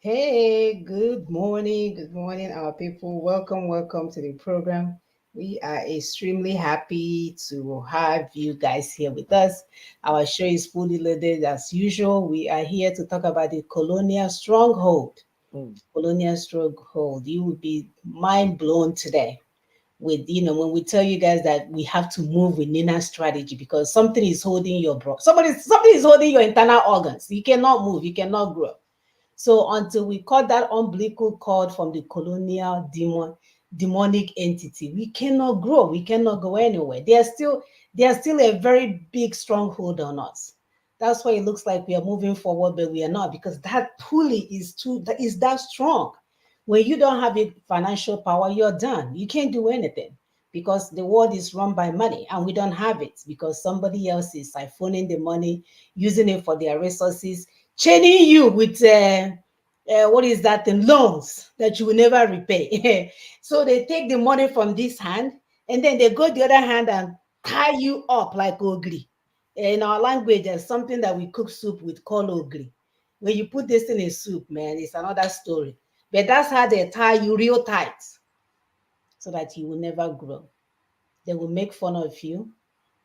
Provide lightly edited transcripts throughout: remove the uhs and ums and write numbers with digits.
Hey, good morning, our people. Welcome to the program. We are extremely happy to have you guys here with us. Our show is fully loaded as usual. We are here to talk about the colonial stronghold. Mm. Colonial stronghold. You will be mind blown today with when we tell you guys that we have to move with Nina strategy because something is holding your bro. Something is holding your internal organs. You cannot move. You cannot grow. So until we cut that umbilical cord from the colonial demonic entity, we cannot grow. We cannot go anywhere. There's still a very big stronghold on us. That's why it looks like we are moving forward, but we are not because that pulley is that strong. When you don't have a financial power, you're done. You can't do anything because the world is run by money and we don't have it because somebody else is siphoning the money, using it for their resources, chaining you with what is that thing? Loans that you will never repay. So they take the money from this hand and then they go the other hand and tie you up like ogri. In our language, there's something that we cook soup with called ogri. When you put this in a soup, man, it's another story. But that's how they tie you real tight so that you will never grow. They will make fun of you.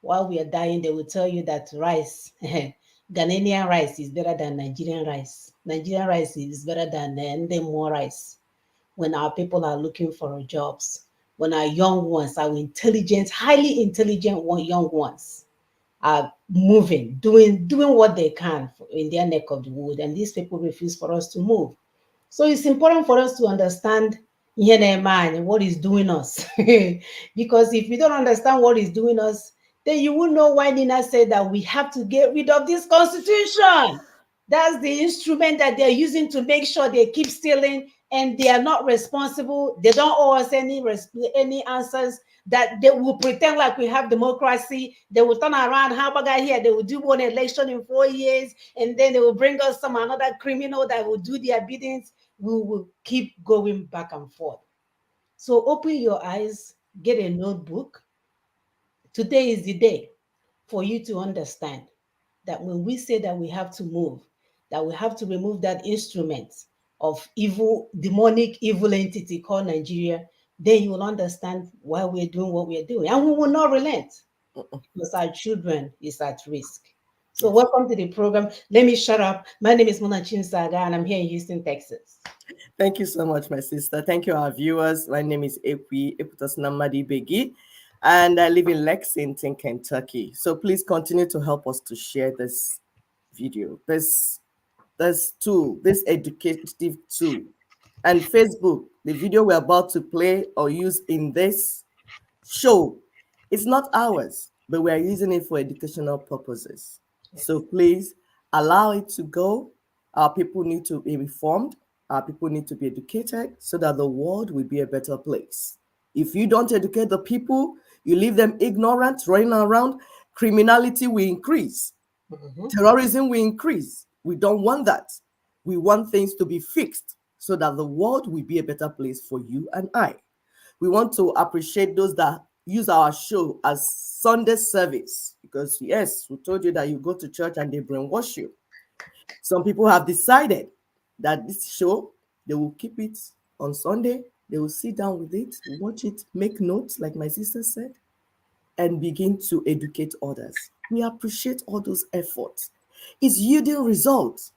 While we are dying, they will tell you that rice, Ghanaian rice is better than Nigerian rice. Nigerian rice is better than more rice. When our people are looking for jobs, when our young ones, our intelligent, highly intelligent young ones are moving, doing what they can in their neck of the wood, and these people refuse for us to move. So it's important for us to understand Yeneman, what is doing us. Because if you don't understand what is doing us, then you will know why Nina said that we have to get rid of this constitution. That's the instrument that they're using to make sure they keep stealing and they are not responsible. They don't owe us any answers. That they will pretend like we have democracy. They will turn around, have a guy here. They will do one election in 4 years, and then they will bring us some another criminal that will do their biddings. We will keep going back and forth. So open your eyes, get a notebook. Today is the day for you to understand that when we say that we have to move, that we have to remove that instrument of evil, demonic evil entity called Nigeria, then you will understand why we're doing what we're doing. And we will not relent Mm-mm. because our children is at risk. So Yes. welcome to the program. Let me shut up. My name is Mona Chinsaga and I'm here in Houston, Texas. Thank you so much, my sister. Thank you, our viewers. My name is Eputas Namadi Begi, and I live in Lexington, Kentucky. So please continue to help us to share this video, this tool, this educative tool, and Facebook. The video we're about to play or use in this show, it's not ours, but we are using it for educational purposes. So please allow it to go. Our people need to be informed. Our people need to be educated so that the world will be a better place. If you don't educate the people, you leave them ignorant, running around, criminality will increase, Mhm. terrorism will increase. We don't want that. We want things to be fixed so that the world will be a better place for you and I. We want to appreciate those that use our show as Sunday service because, yes, we told you that you go to church and they brainwash you. Some people have decided that this show, they will keep it on Sunday, they will sit down with it, watch it, make notes, like my sister said, and begin to educate others. We appreciate all those efforts. It's yielding results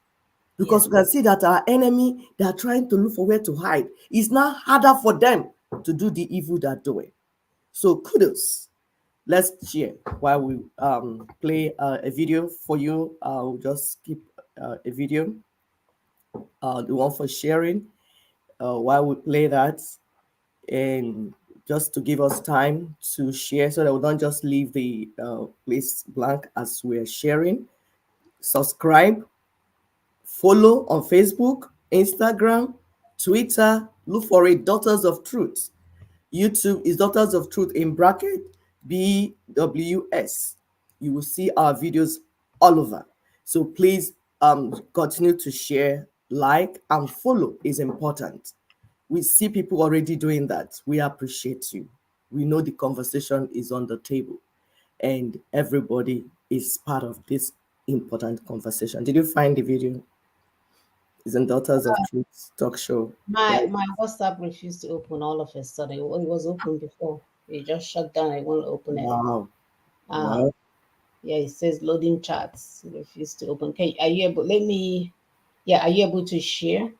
Yes. because we can see that our enemy, they are trying to look for where to hide. It's now harder for them to do the evil they're doing. So kudos. Let's share while we play a video for you. I'll just skip a video, the one for sharing, while we play that, and just to give us time to share so that we don't just leave the place blank as we're sharing. Subscribe, follow on Facebook, Instagram, Twitter. Look for it, Daughters of Truth. YouTube is Daughters of Truth in bracket BWS. You will see our videos all over. So please continue to share, like, and follow is important. We see people already doing that. We appreciate you. We know the conversation is on the table and everybody is part of this important conversation. Did you find the video? It's in Daughters of Truth talk show. My Right? my WhatsApp refused to open all of a sudden. It was open before. It just shut down. I won't open anymore. Wow. Um, Well, yeah, it says loading chats. It refused to open. Okay, are you able? Let me. Yeah, are you able to share?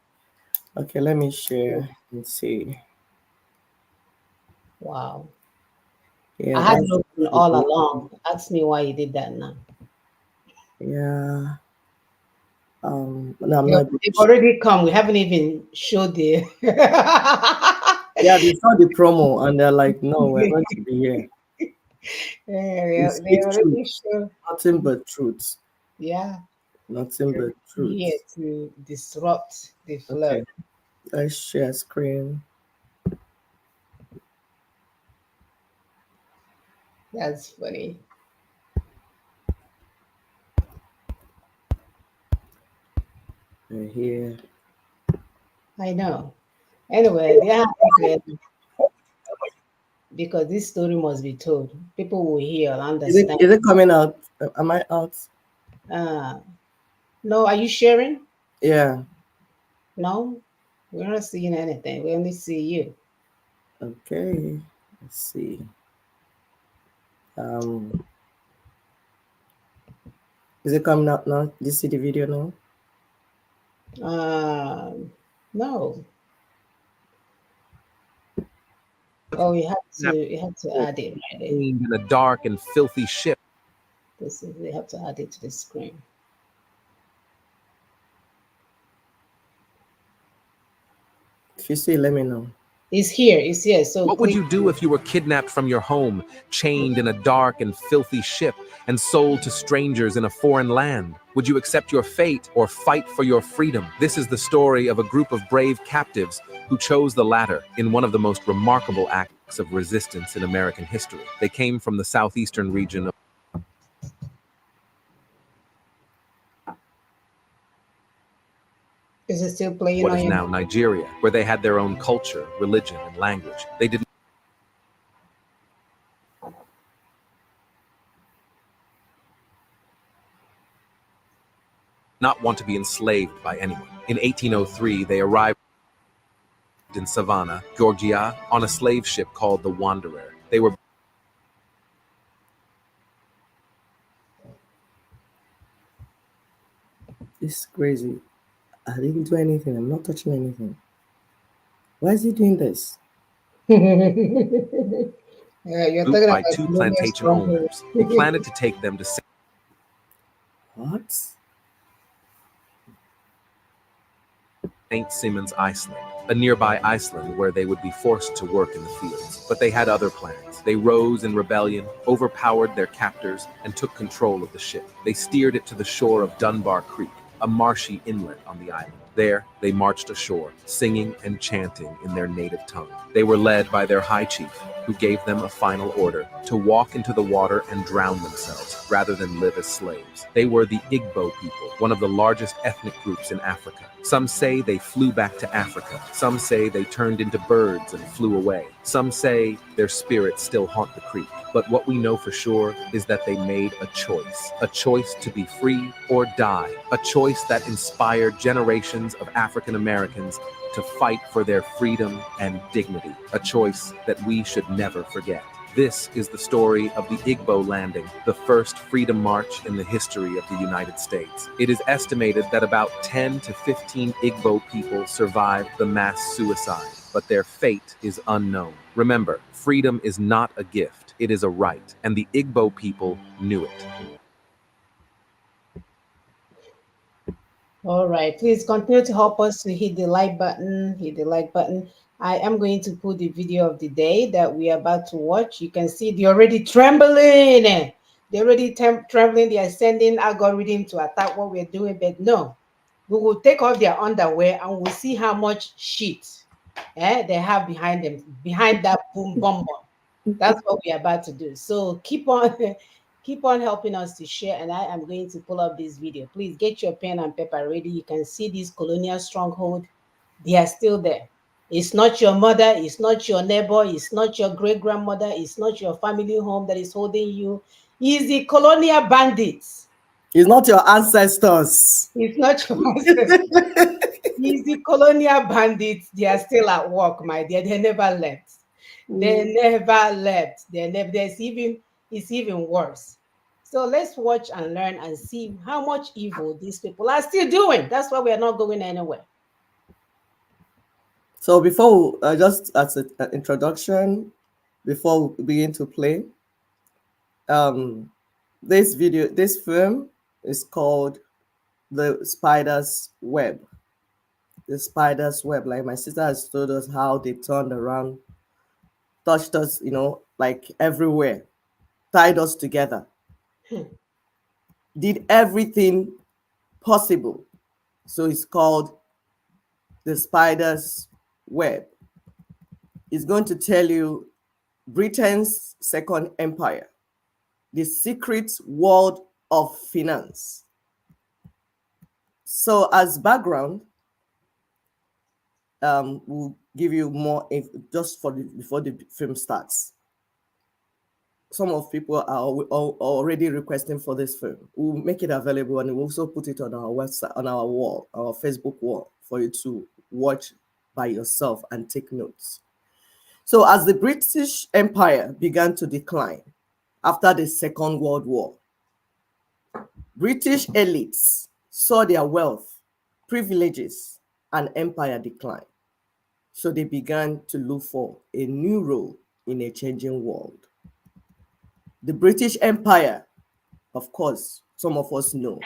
okay, let me share and see. Wow, Yeah, I had it that's open all along. Ask me why you did that now. yeah. No, I'm They, not able to they've share. already come. We haven't even showed the. Yeah, they saw the promo and they're like, no, we're going to be here. We Yeah, they speak already truth, showed. nothing but truth, Yeah, nothing they're but here truth. to disrupt the flow. Okay, let's share screen. That's funny. We're here. I know. Anyway, they have it because this story must be told. People will hear and Is it understand. is it coming out? Am I out? Uh, no, are you sharing? Yeah. No, we're not seeing anything. We only see you. Okay. Let's see. Um, is it coming out now? Do you see the video now? No. Oh, you have to add it right there. In a dark and filthy ship. This is they have to add it to the screen. If you see, let me know. It's here. It's here. So What would click. you do if you were kidnapped from your home, chained in a dark and filthy ship, and sold to strangers in a foreign land? Would you accept your fate or fight for your freedom? This is the story of a group of brave captives who chose the latter in one of the most remarkable acts of resistance in American history. They came from the southeastern region of Is it still playing what on is your? now Nigeria, where they had their own culture, religion, and language. They did not want to be enslaved by anyone. In 1803, they arrived in Savannah, Georgia, on a slave ship called the Wanderer. They were It's crazy. I didn't do anything. I'm not touching anything. Why is he doing this? Yeah, you're duped talking by about two colonial plantation stronghold. owners who planned to take them to What? St. Simons, Iceland, a nearby Iceland where they would be forced to work in the fields. But they had other plans. They rose in rebellion, overpowered their captors, and took control of the ship. They steered it to the shore of Dunbar Creek, a marshy inlet on the island. There, they marched ashore, singing and chanting in their native tongue. They were led by their high chief, who gave them a final order to walk into the water and drown themselves rather than live as slaves. They were the Igbo people, one of the largest ethnic groups in Africa. Some say they flew back to Africa. Some say they turned into birds and flew away. Some say their spirits still haunt the creek. But what we know for sure is that they made a choice to be free or die, a choice that inspired generations of African Americans to fight for their freedom and dignity, a choice that we should never forget. This is the story of the Igbo Landing, the first freedom march in the history of the United States. It is estimated that about 10 to 15 Igbo people survived the mass suicide, but their fate is unknown. Remember, freedom is not a gift, it is a right, and the Igbo people knew it. All right, please continue to help us to hit the like button. Hit the like button. I am going to put the video of the day that we are about to watch. You can see they're already trembling. They're already trembling. They are sending algorithm to attack what we're doing, but no, we will take off their underwear and we'll see how much shit they have behind them, behind that boom bomb. That's what we're about to do. So keep on keep on helping us to share, and I am going to pull up this video. Please get your pen and paper ready. You can see this colonial stronghold. They are still there. It's not your mother, it's not your neighbor, it's not your great grandmother, it's not your family home that is holding you. It's the colonial bandits. It's not your ancestors. It's not your ancestors. It's the colonial bandits. They are still at work, my dear. They never left. They never left. They never. There's even It's even worse. So let's watch and learn and see how much evil these people are still doing. That's why we are not going anywhere. So before, just as an introduction, before we begin to play, um, this film is called The Spider's Web. The Spider's Web. Like my sister has told us how they turned around, touched us, like everywhere, tied us together, Hmm. did everything possible. So it's called The Spider's Web. It's going to tell you Britain's second empire, the secret world of finance. So, as background, we'll give you more just before the film starts. Some of people are already requesting for this film. We'll make it available and we'll also put it on our website, on our wall, our Facebook wall, for you to watch by yourself and take notes. So, as the British Empire began to decline after the Second World War, British elites saw their wealth, privileges, and empire decline. So they began to look for a new role in a changing world. The British Empire, of course, some of us know,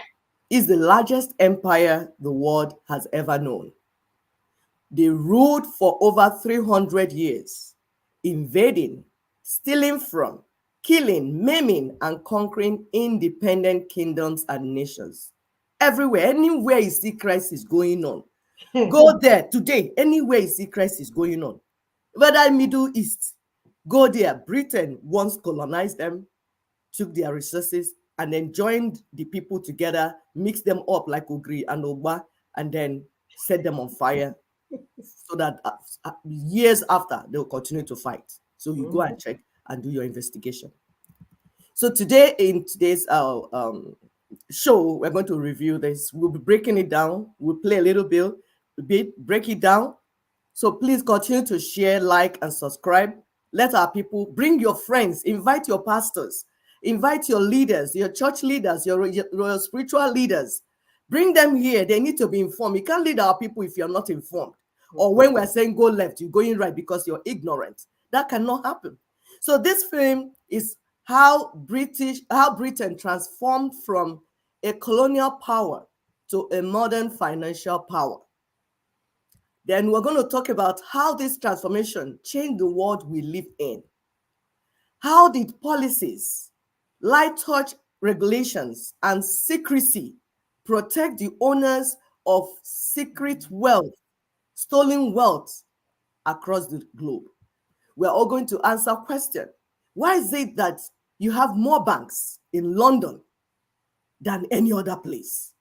is the largest empire the world has ever known. They ruled for over 300 years, invading, stealing from, killing, maiming, and conquering independent kingdoms and nations. Everywhere, anywhere you see crisis going on, go there today. Anywhere you see crisis going on, whether Middle East, go there. Britain once colonized them, took their resources, and then joined the people together, mixed them up like Ogri and Ogba, and then set them on fire so that years after they will continue to fight. So you go and check and do your investigation. So today, in today's show, we're going to review this. We'll be breaking it down. We'll play a little bit, break it down. So please continue to share, like, and subscribe. Let our people, bring your friends, invite your pastors, invite your leaders, your church leaders, your spiritual leaders. Bring them here. They need to be informed. You can't lead our people if you're not informed. Or when we're saying go left, you're going right because you're ignorant. That cannot happen. So this film is how Britain transformed from a colonial power to a modern financial power. Then we're going to talk about how this transformation changed the world we live in. How did policies, light touch regulations, and secrecy protect the owners of secret wealth, stolen wealth across the globe? We're all going to answer question. Why is it that you have more banks in London than any other place?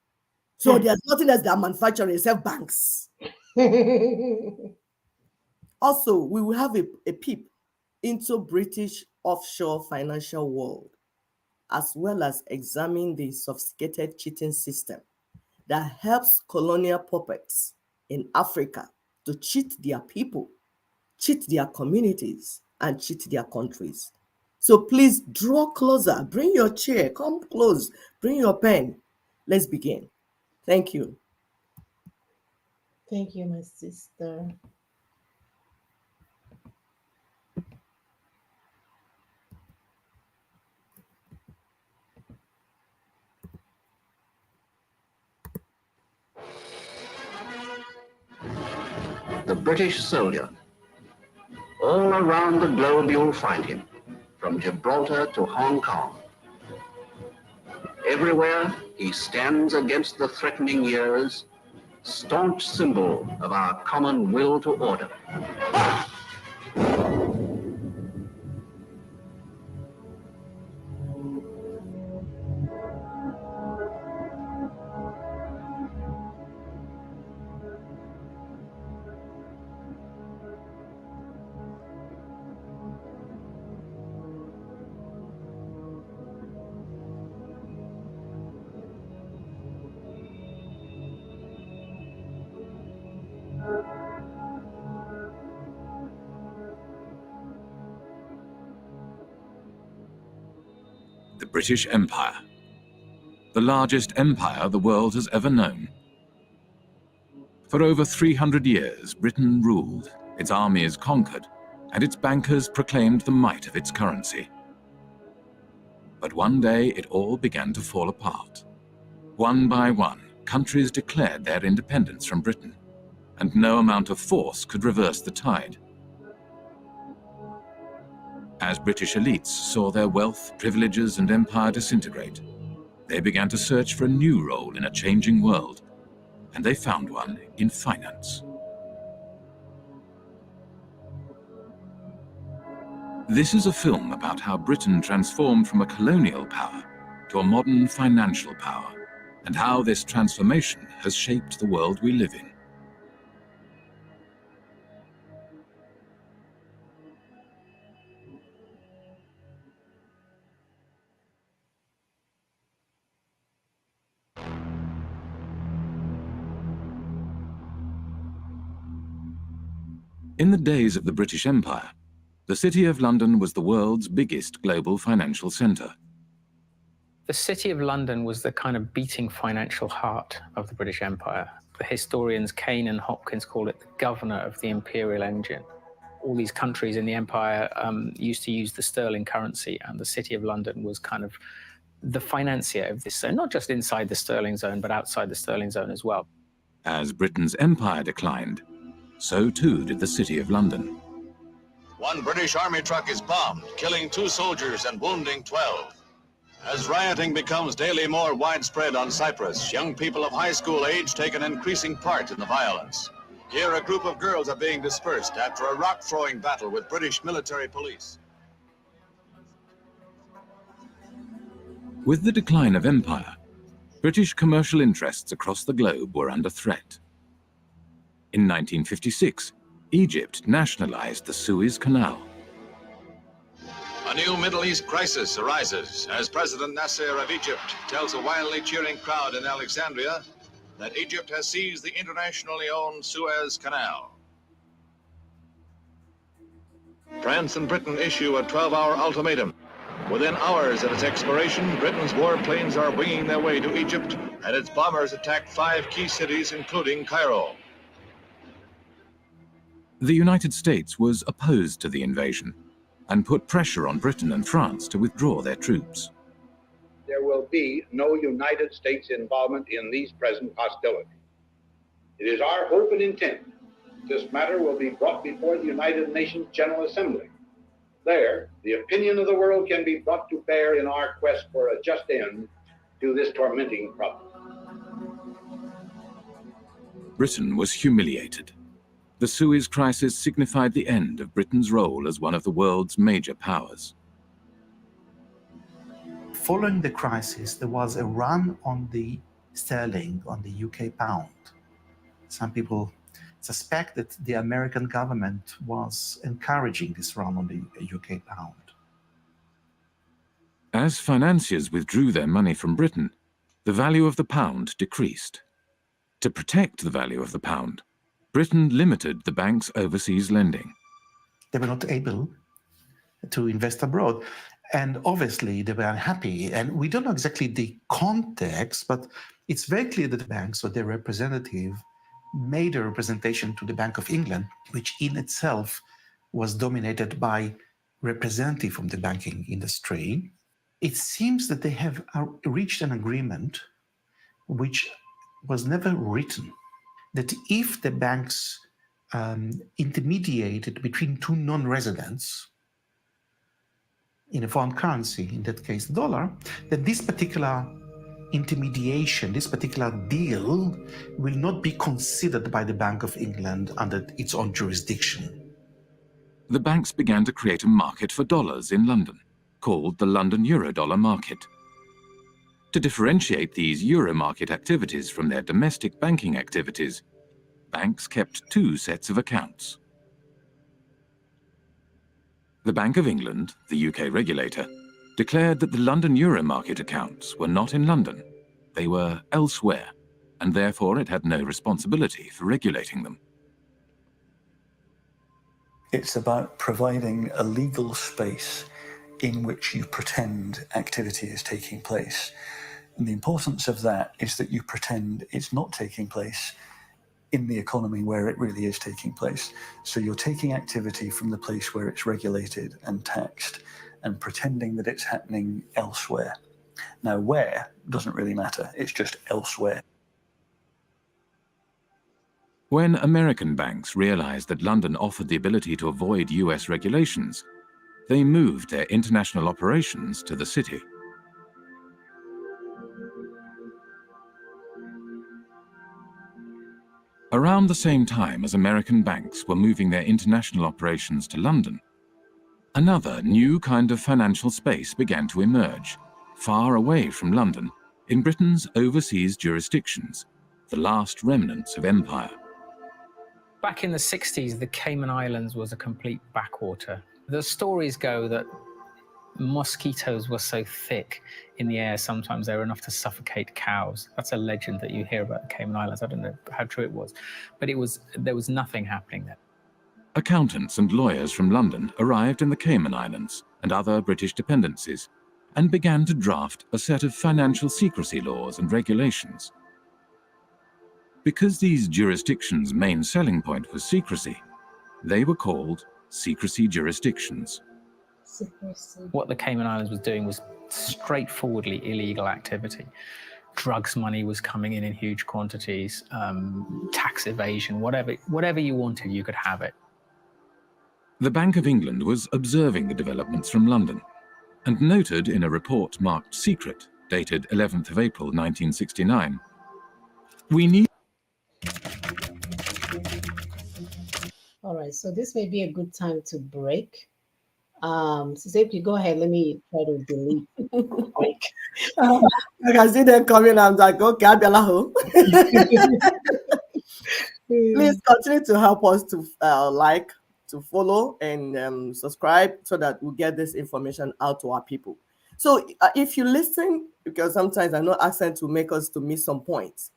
So there's nothing else that manufacturing except banks. Also, we will have a peep into British offshore financial world, as well as examine the sophisticated cheating system that helps colonial puppets in Africa to cheat their people, cheat their communities, and cheat their countries. So please draw closer, bring your chair, come close, bring your pen. Let's begin. Thank you. Thank you, my sister. The British soldier. All around the globe you'll find him, from Gibraltar to Hong Kong. Everywhere he stands against the threatening years, staunch symbol of our common will to order. The British Empire, the largest empire the world has ever known. For over 300 years, Britain ruled, its armies conquered, and its bankers proclaimed the might of its currency. But one day it all began to fall apart. One by one, countries declared their independence from Britain, and no amount of force could reverse the tide. As British elites saw their wealth, privileges, and empire disintegrate, they began to search for a new role in a changing world, and they found one in finance. This is a film about how Britain transformed from a colonial power to a modern financial power, and how this transformation has shaped the world we live in. In the days of the British Empire, the City of London was the world's biggest global financial centre. The City of London was the kind of beating financial heart of the British Empire. The historians Kane and Hopkins call it the governor of the imperial engine. All these countries in the empire used to use the sterling currency, and the City of London was kind of the financier of this, so not just inside the sterling zone, but outside the sterling zone as well. As Britain's empire declined, so too did the City of London. One British army truck is bombed, killing 2 soldiers and wounding 12. As rioting becomes daily more widespread on Cyprus, young people of high school age take an increasing part in the violence. Here, a group of girls are being dispersed after a rock-throwing battle with British military police. With the decline of empire, British commercial interests across the globe were under threat. In 1956, Egypt nationalized the Suez Canal. A new Middle East crisis arises as President Nasser of Egypt tells a wildly cheering crowd in Alexandria that Egypt has seized the internationally owned Suez Canal. France and Britain issue a 12-hour ultimatum. Within hours of its expiration, Britain's warplanes are winging their way to Egypt, and its bombers attacked 5 key cities, including Cairo. The United States was opposed to the invasion and put pressure on Britain and France to withdraw their troops. There will be no United States involvement in these present hostilities. It is our hope and intent this matter will be brought before the United Nations General Assembly. There, the opinion of the world can be brought to bear in our quest for a just end to this tormenting problem. Britain was humiliated. The Suez Crisis signified the end of Britain's role as one of the world's major powers. Following the crisis, there was a run on the sterling, on the UK pound. Some people suspect that the American government was encouraging this run on the UK pound. As financiers withdrew their money from Britain, the value of the pound decreased. To protect the value of the pound, Britain limited the bank's overseas lending. They were not able to invest abroad, and obviously they were unhappy. And we don't know exactly the context, but it's very clear that the banks or their representative made a representation to the Bank of England, which in itself was dominated by representatives from the banking industry. It seems that they have reached an agreement which was never written, that if the banks intermediated between 2 non-residents in a foreign currency, in that case dollar, that this particular intermediation, this particular deal will not be considered by the Bank of England under its own jurisdiction. The banks began to create a market for dollars in London, called the London Eurodollar market. To differentiate these euro market activities from their domestic banking activities, banks kept 2 sets of accounts. The Bank of England, the UK regulator, declared that the London euro market accounts were not in London. They were elsewhere, and therefore it had no responsibility for regulating them. It's about providing a legal space in which you pretend activity is taking place. And the importance of that is that you pretend it's not taking place in the economy where it really is taking place. So you're taking activity from the place where it's regulated and taxed and pretending that it's happening elsewhere. Now, where doesn't really matter, it's just elsewhere. When American banks realized that London offered the ability to avoid US regulations, they moved their international operations to the city. Around the same time as American banks were moving their international operations to London, another new kind of financial space began to emerge, far away from London, in Britain's overseas jurisdictions, the last remnants of empire. Back in the 60s, the Cayman Islands was a complete backwater. The stories go that mosquitoes were so thick in the air, sometimes they were enough to suffocate cows. That's a legend that you hear about the Cayman Islands. I don't know how true it was, but there was nothing happening there. Accountants and lawyers from London arrived in the Cayman Islands and other British dependencies and began to draft a set of financial secrecy laws and regulations. Because these jurisdictions' main selling point was secrecy, they were called secrecy jurisdictions. What the Cayman Islands was doing was straightforwardly illegal activity. Drugs money was coming in huge quantities, tax evasion, whatever you wanted, you could have it. The Bank of England was observing the developments from London and noted in a report marked secret, dated 11th of April 1969, "We need..." All right, so this may be a good time to break. So if you go ahead, let me try to delete the break. I can see them coming. I'm like, okay, I'll be alone. Please continue to help us to like, to follow, and subscribe so that we get this information out to our people. So if you listen, because sometimes I know accent will make us to miss some points.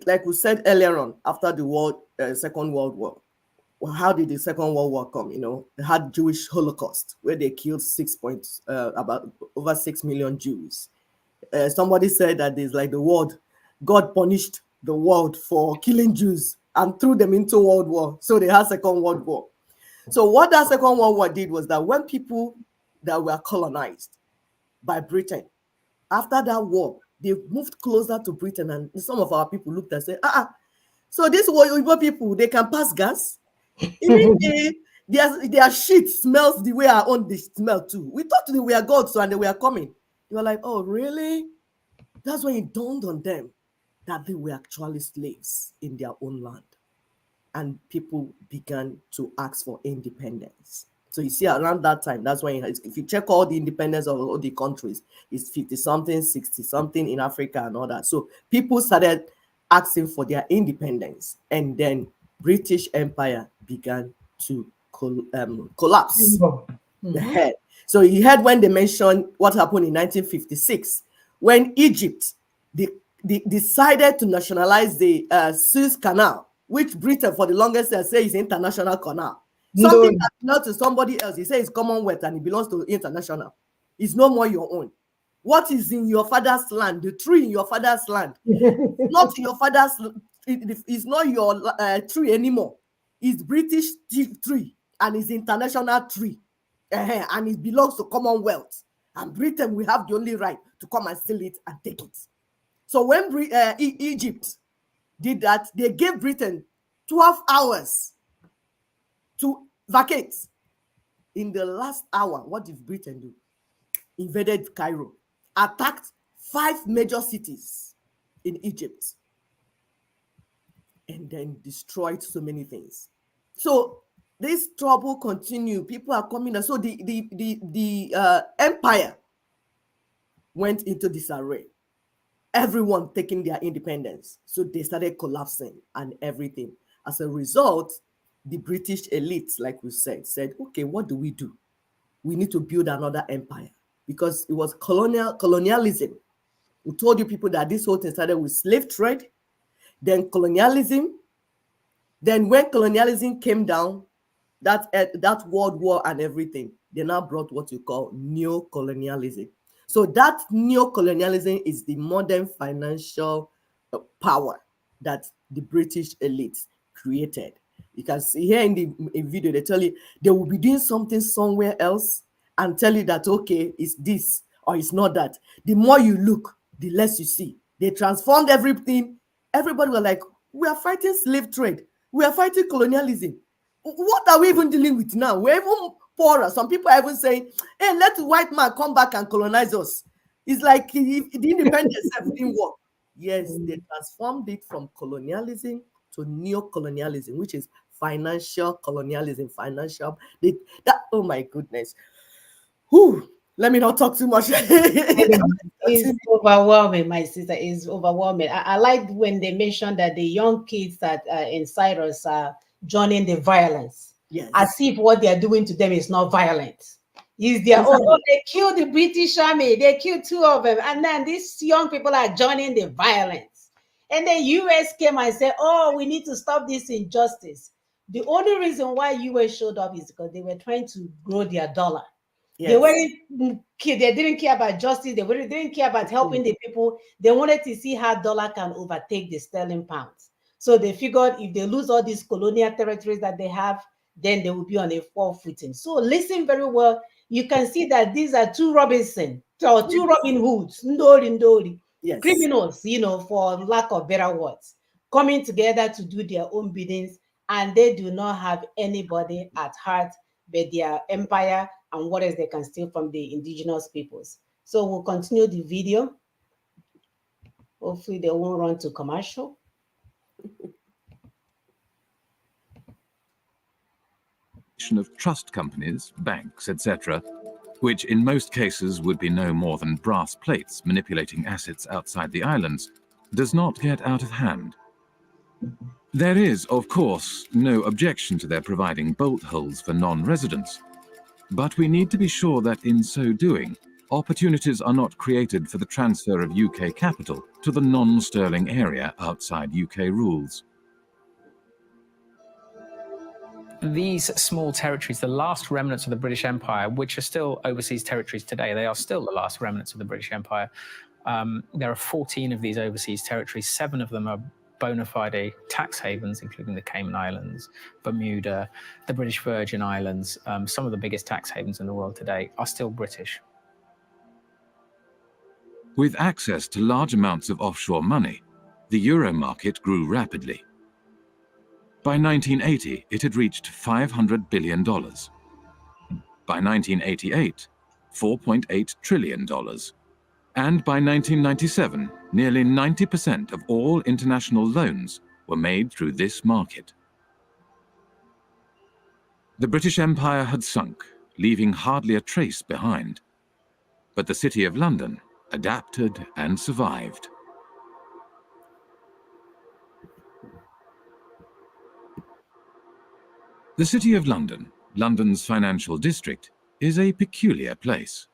Like we said earlier on, after the Second World War, well, how did the Second World War come? They had Jewish Holocaust where they killed about over 6 million Jews. Somebody said that there's like the world, God punished the world for killing Jews and threw them into World War. So they had Second World War. So what that Second World War did was that when people that were colonized by Britain, after that war, they moved closer to Britain, and some of our people looked and said, so these Igbo people, they can pass gas? Even their shit smells the way our own they smell too. We thought they were gods and they were coming. They were like, oh, really? That's when it dawned on them that they were actually slaves in their own land. And people began to ask for independence. So you see, around that time, that's when, if you check all the independence of all the countries, it's 50-something, 60-something in Africa and all that. So people started asking for their independence. And then British Empire began to collapse. Mm-hmm. The head. So you heard when they mentioned what happened in 1956, when Egypt decided to nationalize the Suez Canal, which Britain for the longest time say is international canal. Something that belongs to somebody else. He says it's Commonwealth and it belongs to international. It's no more your own. What is in your father's land, the tree in your father's land, not your father's, it's not your tree anymore. It's British tree and it's international tree. And it belongs to Commonwealth. And Britain will have the only right to come and steal it and take it. So when Egypt did that, they gave Britain 12 hours to vacate. In the last hour, what did Britain do? Invaded Cairo, attacked 5 major cities in Egypt, and then destroyed so many things. So this trouble continued. People are coming, and so the empire went into disarray. Everyone taking their independence, so they started collapsing and everything. As a result, the British elite, like we said, okay, what do? We need to build another empire, because it was colonialism. We told you people that this whole thing started with slave trade, then colonialism. Then when colonialism came down, that World War and everything, they now brought what you call neo-colonialism. So that neo-colonialism is the modern financial power that the British elites created. You can see here in the video, they tell you they will be doing something somewhere else and tell you that, okay, it's this or it's not that. The more you look, the less you see. They transformed everything. Everybody was like, we are fighting slave trade. We are fighting colonialism. What are we even dealing with now? We're even poorer. Some people are even saying, hey, let the white man come back and colonize us. It's like the independence didn't work. Yes, they transformed it from colonialism to neo-colonialism, which is financial colonialism, oh my goodness. Whew, let me not talk too much. It's overwhelming, my sister. It's overwhelming. I like when they mentioned that the young kids that are inside us are joining the violence. Yes. As if what they are doing to them is not violent. Is their Exactly. oh, they killed the British army, they killed 2 of them, and then these young people are joining the violence. And then US came and said, oh, we need to stop this injustice. The only reason why US showed up is because they were trying to grow their dollar. Yes. They weren't. They didn't care about justice. They didn't care about helping the people. They wanted to see how dollar can overtake the sterling pounds. So they figured if they lose all these colonial territories that they have, then they will be on a fall footing. So listen very well. You can see that these are 2 Robinson or 2 Robin Hoods, Ndori, Yes. criminals, for lack of better words, coming together to do their own biddings, and they do not have anybody at heart but their empire and what else they can steal from the indigenous peoples. So we'll continue the video. Hopefully they won't run to commercial. Of trust companies, banks, etc., which in most cases would be no more than brass plates manipulating assets outside the islands, does not get out of hand. There is, of course, no objection to their providing bolt holes for non-residents, but we need to be sure that in so doing, opportunities are not created for the transfer of UK capital to the non-sterling area outside UK rules. These small territories, the last remnants of the British Empire, which are still overseas territories today, they are still the last remnants of the British Empire. There are 14 of these overseas territories. 7 of them are bona fide tax havens, including the Cayman Islands, Bermuda, the British Virgin Islands. Some of the biggest tax havens in the world today are still British. With access to large amounts of offshore money, the euro market grew rapidly. By 1980, it had reached $500 billion. By 1988, $4.8 trillion. And by 1997, nearly 90% of all international loans were made through this market. The British Empire had sunk, leaving hardly a trace behind. But the City of London adapted and survived. The City of London, London's financial district, is a peculiar place.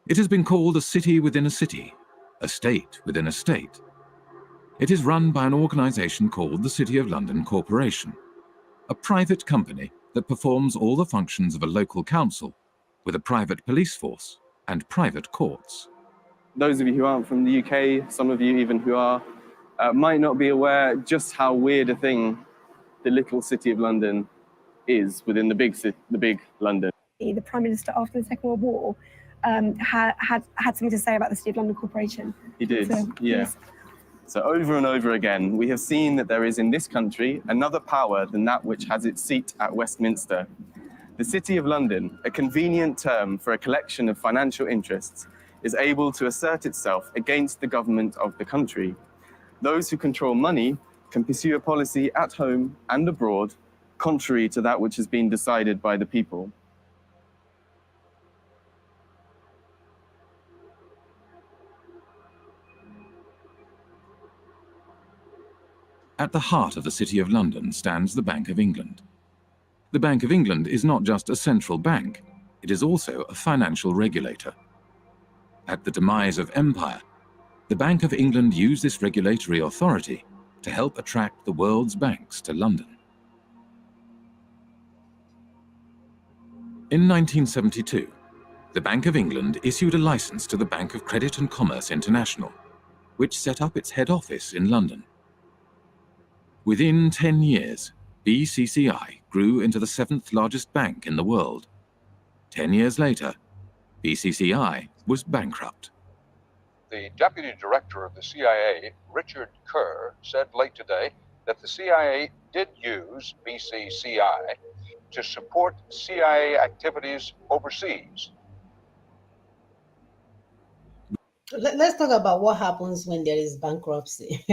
It has been called a city within a city, a state within a state. It is run by an organisation called the City of London Corporation, a private company that performs all the functions of a local council, with a private police force and private courts. Those of you who aren't from the UK, some of you even who are, might not be aware just how weird a thing the little City of London is within the big London. The Prime Minister after the Second World War had something to say about the City of London Corporation. He did, yeah. So over and over again, we have seen that there is in this country another power than that which has its seat at Westminster. The City of London, a convenient term for a collection of financial interests, is able to assert itself against the government of the country. Those who control money can pursue a policy at home and abroad contrary to that which has been decided by the people. At the heart of the City of London stands the Bank of England. The Bank of England is not just a central bank, it is also a financial regulator. At the demise of empire, the Bank of England used this regulatory authority to help attract the world's banks to London. In 1972, the Bank of England issued a license to the Bank of Credit and Commerce International, which set up its head office in London. Within 10 years, BCCI grew into the 7th largest bank in the world. 10 years later, BCCI was bankrupt. The deputy director of the CIA, Richard Kerr, said late today that the CIA did use BCCI to support CIA activities overseas. Let's talk about what happens when there is bankruptcy.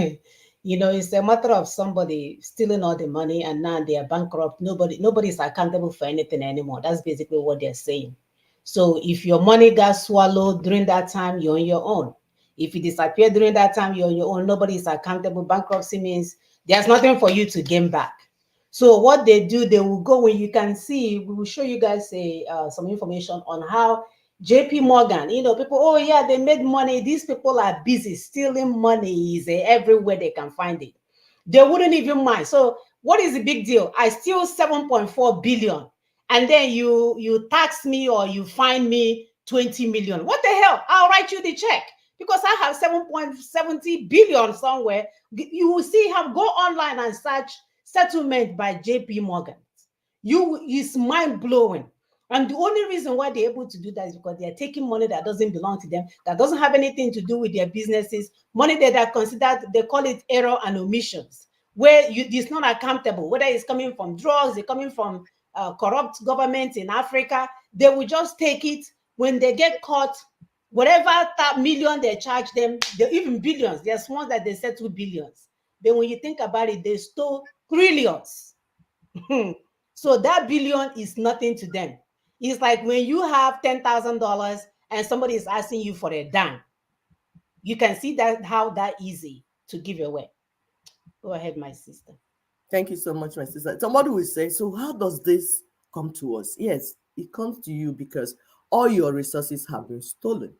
It's a matter of somebody stealing all the money and now they are bankrupt. Nobody's accountable for anything anymore. That's basically what they're saying. So if your money got swallowed during that time, you're on your own. If it disappeared during that time, you're on your own. Nobody's accountable. Bankruptcy means there's nothing for you to gain back. So what they do, they will go when you can see. We will show you guys some information on how JP Morgan, people, oh yeah, they made money. These people are busy stealing money is everywhere they can find it. They wouldn't even mind. So what is the big deal? I steal 7.4 billion and then you tax me or you fine me 20 million. What the hell? I'll write you the check because I have 7.70 billion somewhere. You will see go online and search settlement by JP Morgan. It's mind-blowing. And the only reason why they're able to do that is because they're taking money that doesn't belong to them, that doesn't have anything to do with their businesses, money that are considered, they call it error and omissions, where it's not accountable, whether it's coming from drugs, it's coming from corrupt governments in Africa. They will just take it when they get caught, whatever million they charge them, even billions, there's ones that they settle billions. But when you think about it, they stole trillions. So that billion is nothing to them. It's like when you have $10,000 and somebody is asking you for a dime. You can see how that easy to give away. Go ahead, my sister. Thank you so much, my sister. Somebody will say, so how does this come to us? Yes, it comes to you because all your resources have been stolen.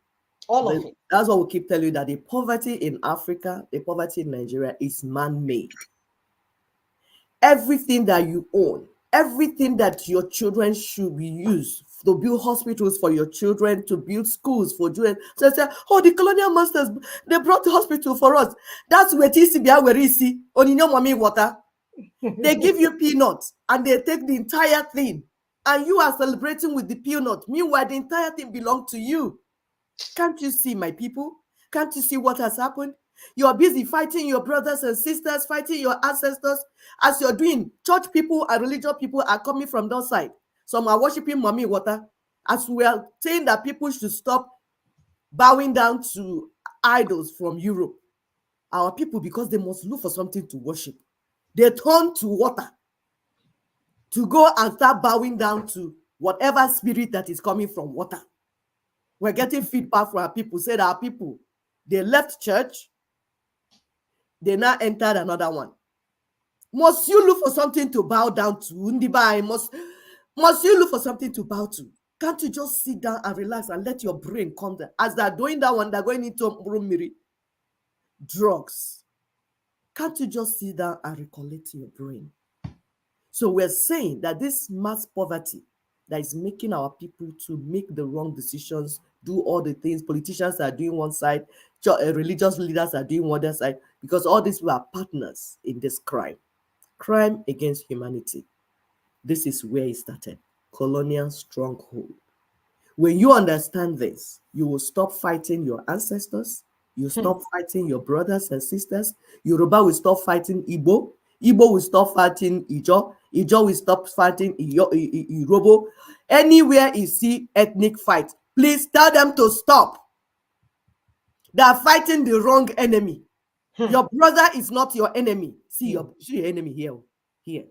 All of it. That's what we keep telling you, that the poverty in Africa, the poverty in Nigeria is man-made. Everything that you own, everything that your children should be used to build hospitals for your children, to build schools for children. So I say, oh, the colonial masters, they brought the hospital for us. That's where TCBI where is he? Oninyo mommy water. They give you peanuts and they take the entire thing. And you are celebrating with the peanut. Meanwhile, the entire thing belongs to you. Can't you see, my people? Can't you see what has happened? You are busy fighting your brothers and sisters, fighting your ancestors. As you're doing, church people and religious people are coming from that side. Some are worshiping mommy water. As we are saying that people should stop bowing down to idols from Europe. Our people, because they must look for something to worship, they turn to water to go and start bowing down to whatever spirit that is coming from water. We're getting feedback from our people, said our people, they left church, they now entered another one. Must you look for something to bow down to? Ndibai, must you look for something to bow to? Can't you just sit down and relax and let your brain come down? As they're doing that one, they're going into Murumiri. Drugs. Can't you just sit down and recollect your brain? So we're saying that this mass poverty that is making our people to make the wrong decisions, do all the things politicians are doing one side, religious leaders are doing one other side, because all these were partners in this crime against humanity. This is where it started, colonial stronghold. When you understand this, you will stop fighting your ancestors, you stop fighting your brothers and sisters. Yoruba will stop fighting Igbo, Igbo will stop fighting Ijo, Ijo will stop fighting Irobo. Anywhere you see ethnic fight, please tell them to stop. They are fighting the wrong enemy. Your brother is not your enemy. See your enemy here.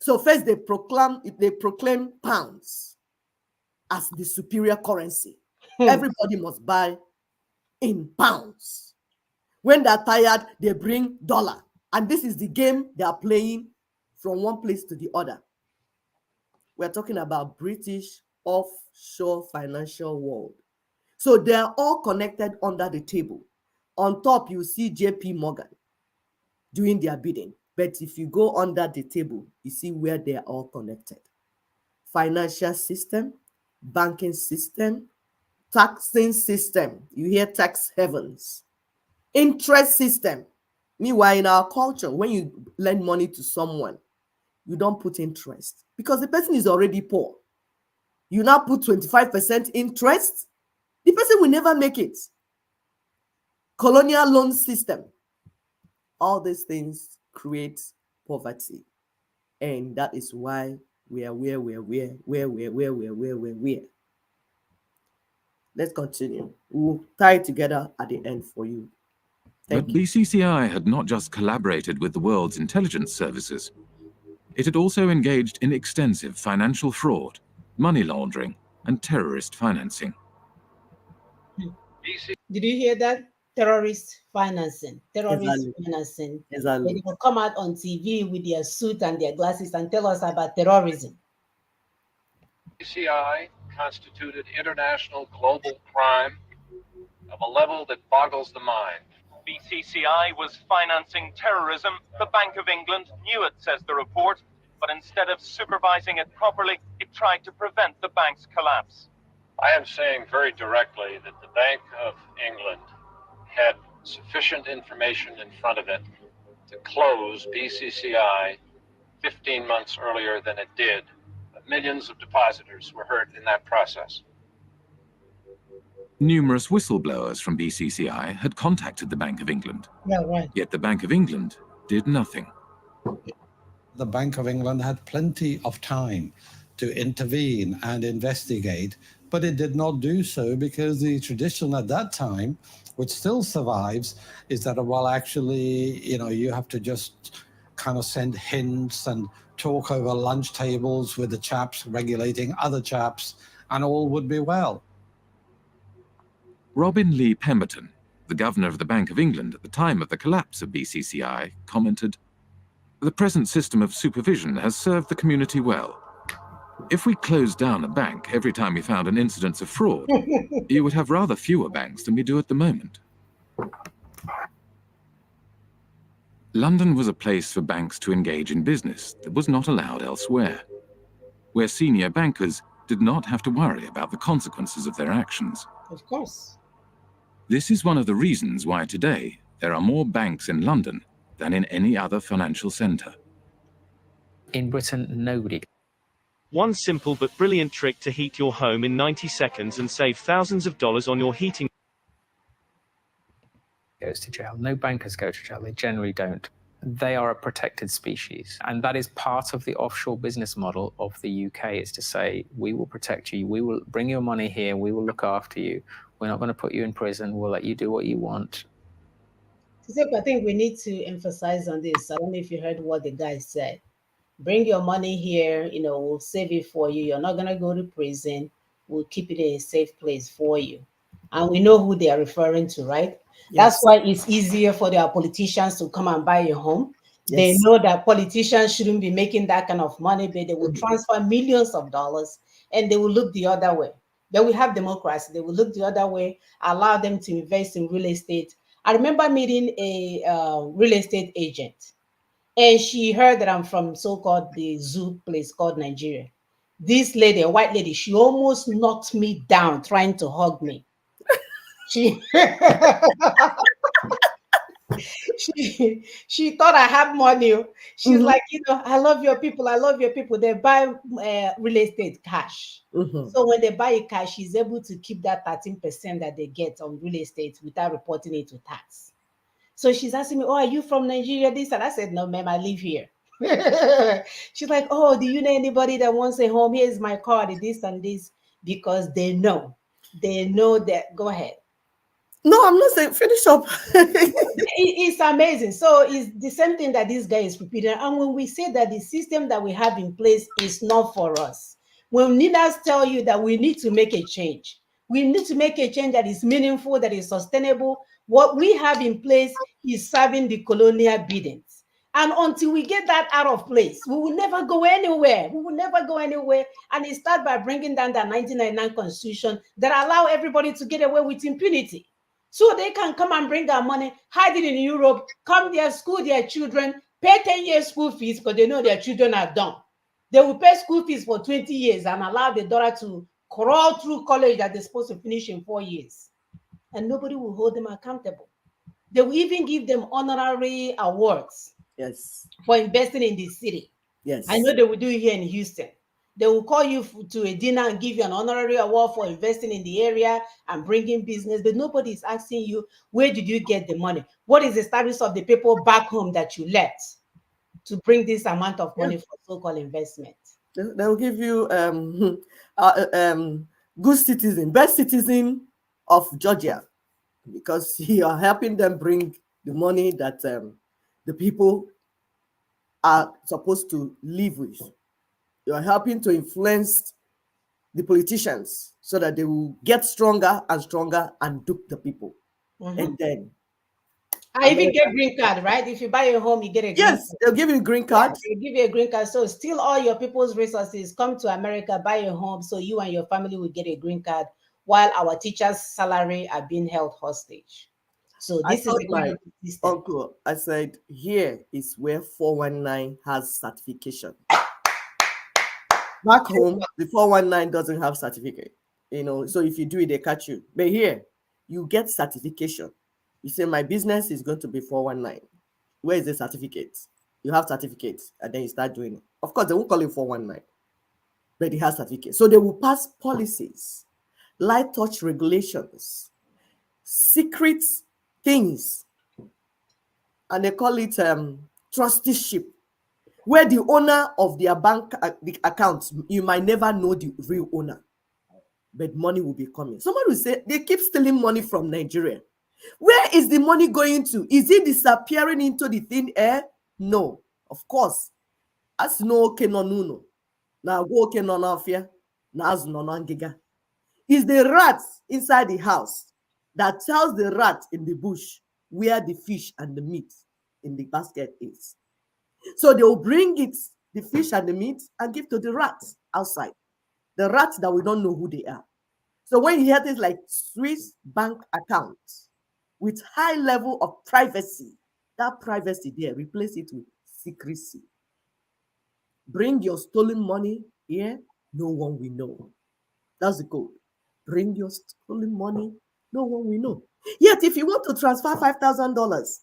So first they proclaim pounds as the superior currency. Everybody must buy in pounds. When they're tired, they bring dollar. And this is the game they are playing from one place to the other. We're talking about British offshore financial world. So they're all connected under the table. On top, you see JP Morgan doing their bidding. But if you go under the table, you see where they are all connected. financial system, banking system, taxing system. You hear tax heavens. Interest system. Meanwhile, in our culture, when you lend money to someone, you don't put interest because the person is already poor. You now put 25% interest, the person will never make it. Colonial loan system. All these things create poverty. And that is why we are where. Let's continue. We'll tie it together at the end for you. But BCCI had not just collaborated with the world's intelligence services. It had also engaged in extensive financial fraud, money laundering, and terrorist financing. Did you hear that? Terrorist financing. Terrorist financing. They will come out on TV with their suit and their glasses and tell us about terrorism. BCCI constituted international global crime of a level that boggles the mind. BCCI was financing terrorism. The Bank of England knew it, says the report, but instead of supervising it properly, it tried to prevent the bank's collapse. I am saying very directly that the Bank of England had sufficient information in front of it to close BCCI 15 months earlier than it did. Millions of depositors were hurt in that process. Numerous whistleblowers from BCCI had contacted the Bank of England. Yeah, right. Yet the Bank of England did nothing. The Bank of England had plenty of time to intervene and investigate, but it did not do so because the tradition at that time, which still survives, is that, well, actually, you have to just kind of send hints and talk over lunch tables with the chaps regulating other chaps, and all would be well. Robin Lee Pemberton, the governor of the Bank of England at the time of the collapse of BCCI, commented, "The present system of supervision has served the community well. If we closed down a bank every time we found an incidence of fraud, you would have rather fewer banks than we do at the moment." London was a place for banks to engage in business that was not allowed elsewhere, where senior bankers did not have to worry about the consequences of their actions. Of course. This is one of the reasons why today there are more banks in London than in any other financial centre. In Britain, nobody. One simple but brilliant trick to heat your home in 90 seconds and save thousands of dollars on your heating goes to jail. No bankers go to jail. They generally don't. They are a protected species. And that is part of the offshore business model of the UK, is to say, we will protect you. We will bring your money here. We will look after you. We're not going to put you in prison. We'll let you do what you want. I think we need to emphasize on this. I don't know if you heard what the guy said. Bring your money here, we'll save it for you. You're not going to go to prison. We'll keep it in a safe place for you. And we know who they are referring to, right? Yes. That's why it's easier for their politicians to come and buy a home. Yes. They know that politicians shouldn't be making that kind of money, but they will transfer millions of dollars and they will look the other way. Then we have democracy. They will look the other way, allow them to invest in real estate. I remember meeting a real estate agent, and she heard that I'm from so-called the zoo place called Nigeria. This lady, a white lady, she almost knocked me down trying to hug me. She thought I have money. She's like, I love your people. I love your people. They buy real estate cash. So when they buy it cash, she's able to keep that 13% that they get on real estate without reporting it to tax. So she's asking me, "Oh, are you from Nigeria?" This and I said, "No, ma'am, I live here." She's like, "Oh, do you know anybody that wants a home? Here's my card, this and this," because they know that. Go ahead. No, I'm not saying finish up. It's amazing. So it's the same thing that this guy is repeating. And when we say that the system that we have in place is not for us, when leaders tell you that we need to make a change, we need to make a change that is meaningful, that is sustainable. What we have in place is serving the colonial biddings. And until we get that out of place, we will never go anywhere. We will never go anywhere. And it starts by bringing down the 1999 Constitution that allow everybody to get away with impunity. So they can come and bring their money, hide it in Europe, come there, school their children, pay 10 years school fees because they know their children are dumb. They will pay school fees for 20 years and allow the daughter to crawl through college that they're supposed to finish in 4 years. And nobody will hold them accountable. They will even give them honorary awards. Yes. For investing in the city. Yes. I know they will do it here in Houston. They will call you to a dinner and give you an honorary award for investing in the area and bringing business, but nobody is asking you, where did you get the money? What is the status of the people back home that you let to bring this amount of money for so-called investment? They will give you good citizen, best citizen of Georgia, because you are helping them bring the money that the people are supposed to live with. You are helping to influence the politicians so that they will get stronger and stronger and dupe the people. And then I even get green card, right? If you buy a home, you get a green card. Yes, they'll give you a green card. Yeah, they'll give you a green card. So steal all your people's resources, come to America, buy a home, so you and your family will get a green card while our teachers' salary are being held hostage. So this is my uncle, I said, here is where 419 has certification. Back home, the 419 doesn't have certificate. So if you do it, they catch you. But here, you get certification. You say, my business is going to be 419. Where is the certificate? You have certificates, and then you start doing it. Of course, they won't call it 419, but it has certificate. So they will pass policies, light touch regulations, secret things, and they call it trusteeship, where the owner of their bank the accounts, you might never know the real owner, but money will be coming. Somebody will say, they keep stealing money from Nigeria. Where is the money going to? Is it disappearing into the thin air? No, of course. As no kenonuno, na go kenonafia, na as nonangiga. Is the rat inside the house that tells the rat in the bush where the fish and the meat in the basket is. So they will bring it, the fish and the meat, and give to the rats outside. The rats that we don't know who they are. So when you hear things like Swiss bank accounts with high level of privacy, that privacy there, replace it with secrecy. Bring your stolen money here, no one will know. That's the code. Bring your stolen money, no one will know. Yet if you want to transfer $5,000,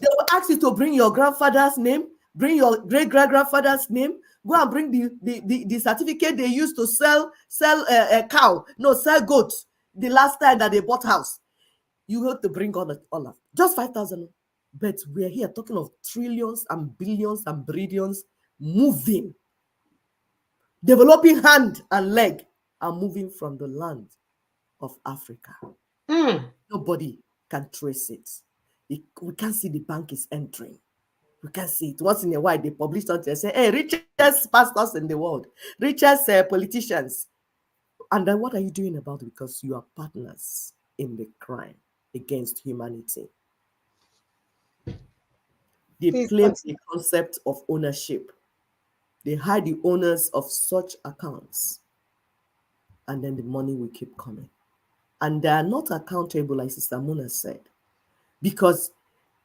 they will ask you to bring your grandfather's name, bring your great-grandfather's name, go and bring the certificate they used to sell a cow, sell goats the last time that they bought house. You have to bring all of just 5,000. But we're here talking of trillions and billions and billions moving, developing hand and leg, and moving from the land of Africa. Nobody can trace it. We can't see the bank is entering. We can see it. Once in a while, they publish something and say, hey, richest pastors in the world, richest politicians. And then what are you doing about it? Because you are partners in the crime against humanity. They claim the concept of ownership. They hide the owners of such accounts. And then the money will keep coming. And they are not accountable, like Sister Mona said. Because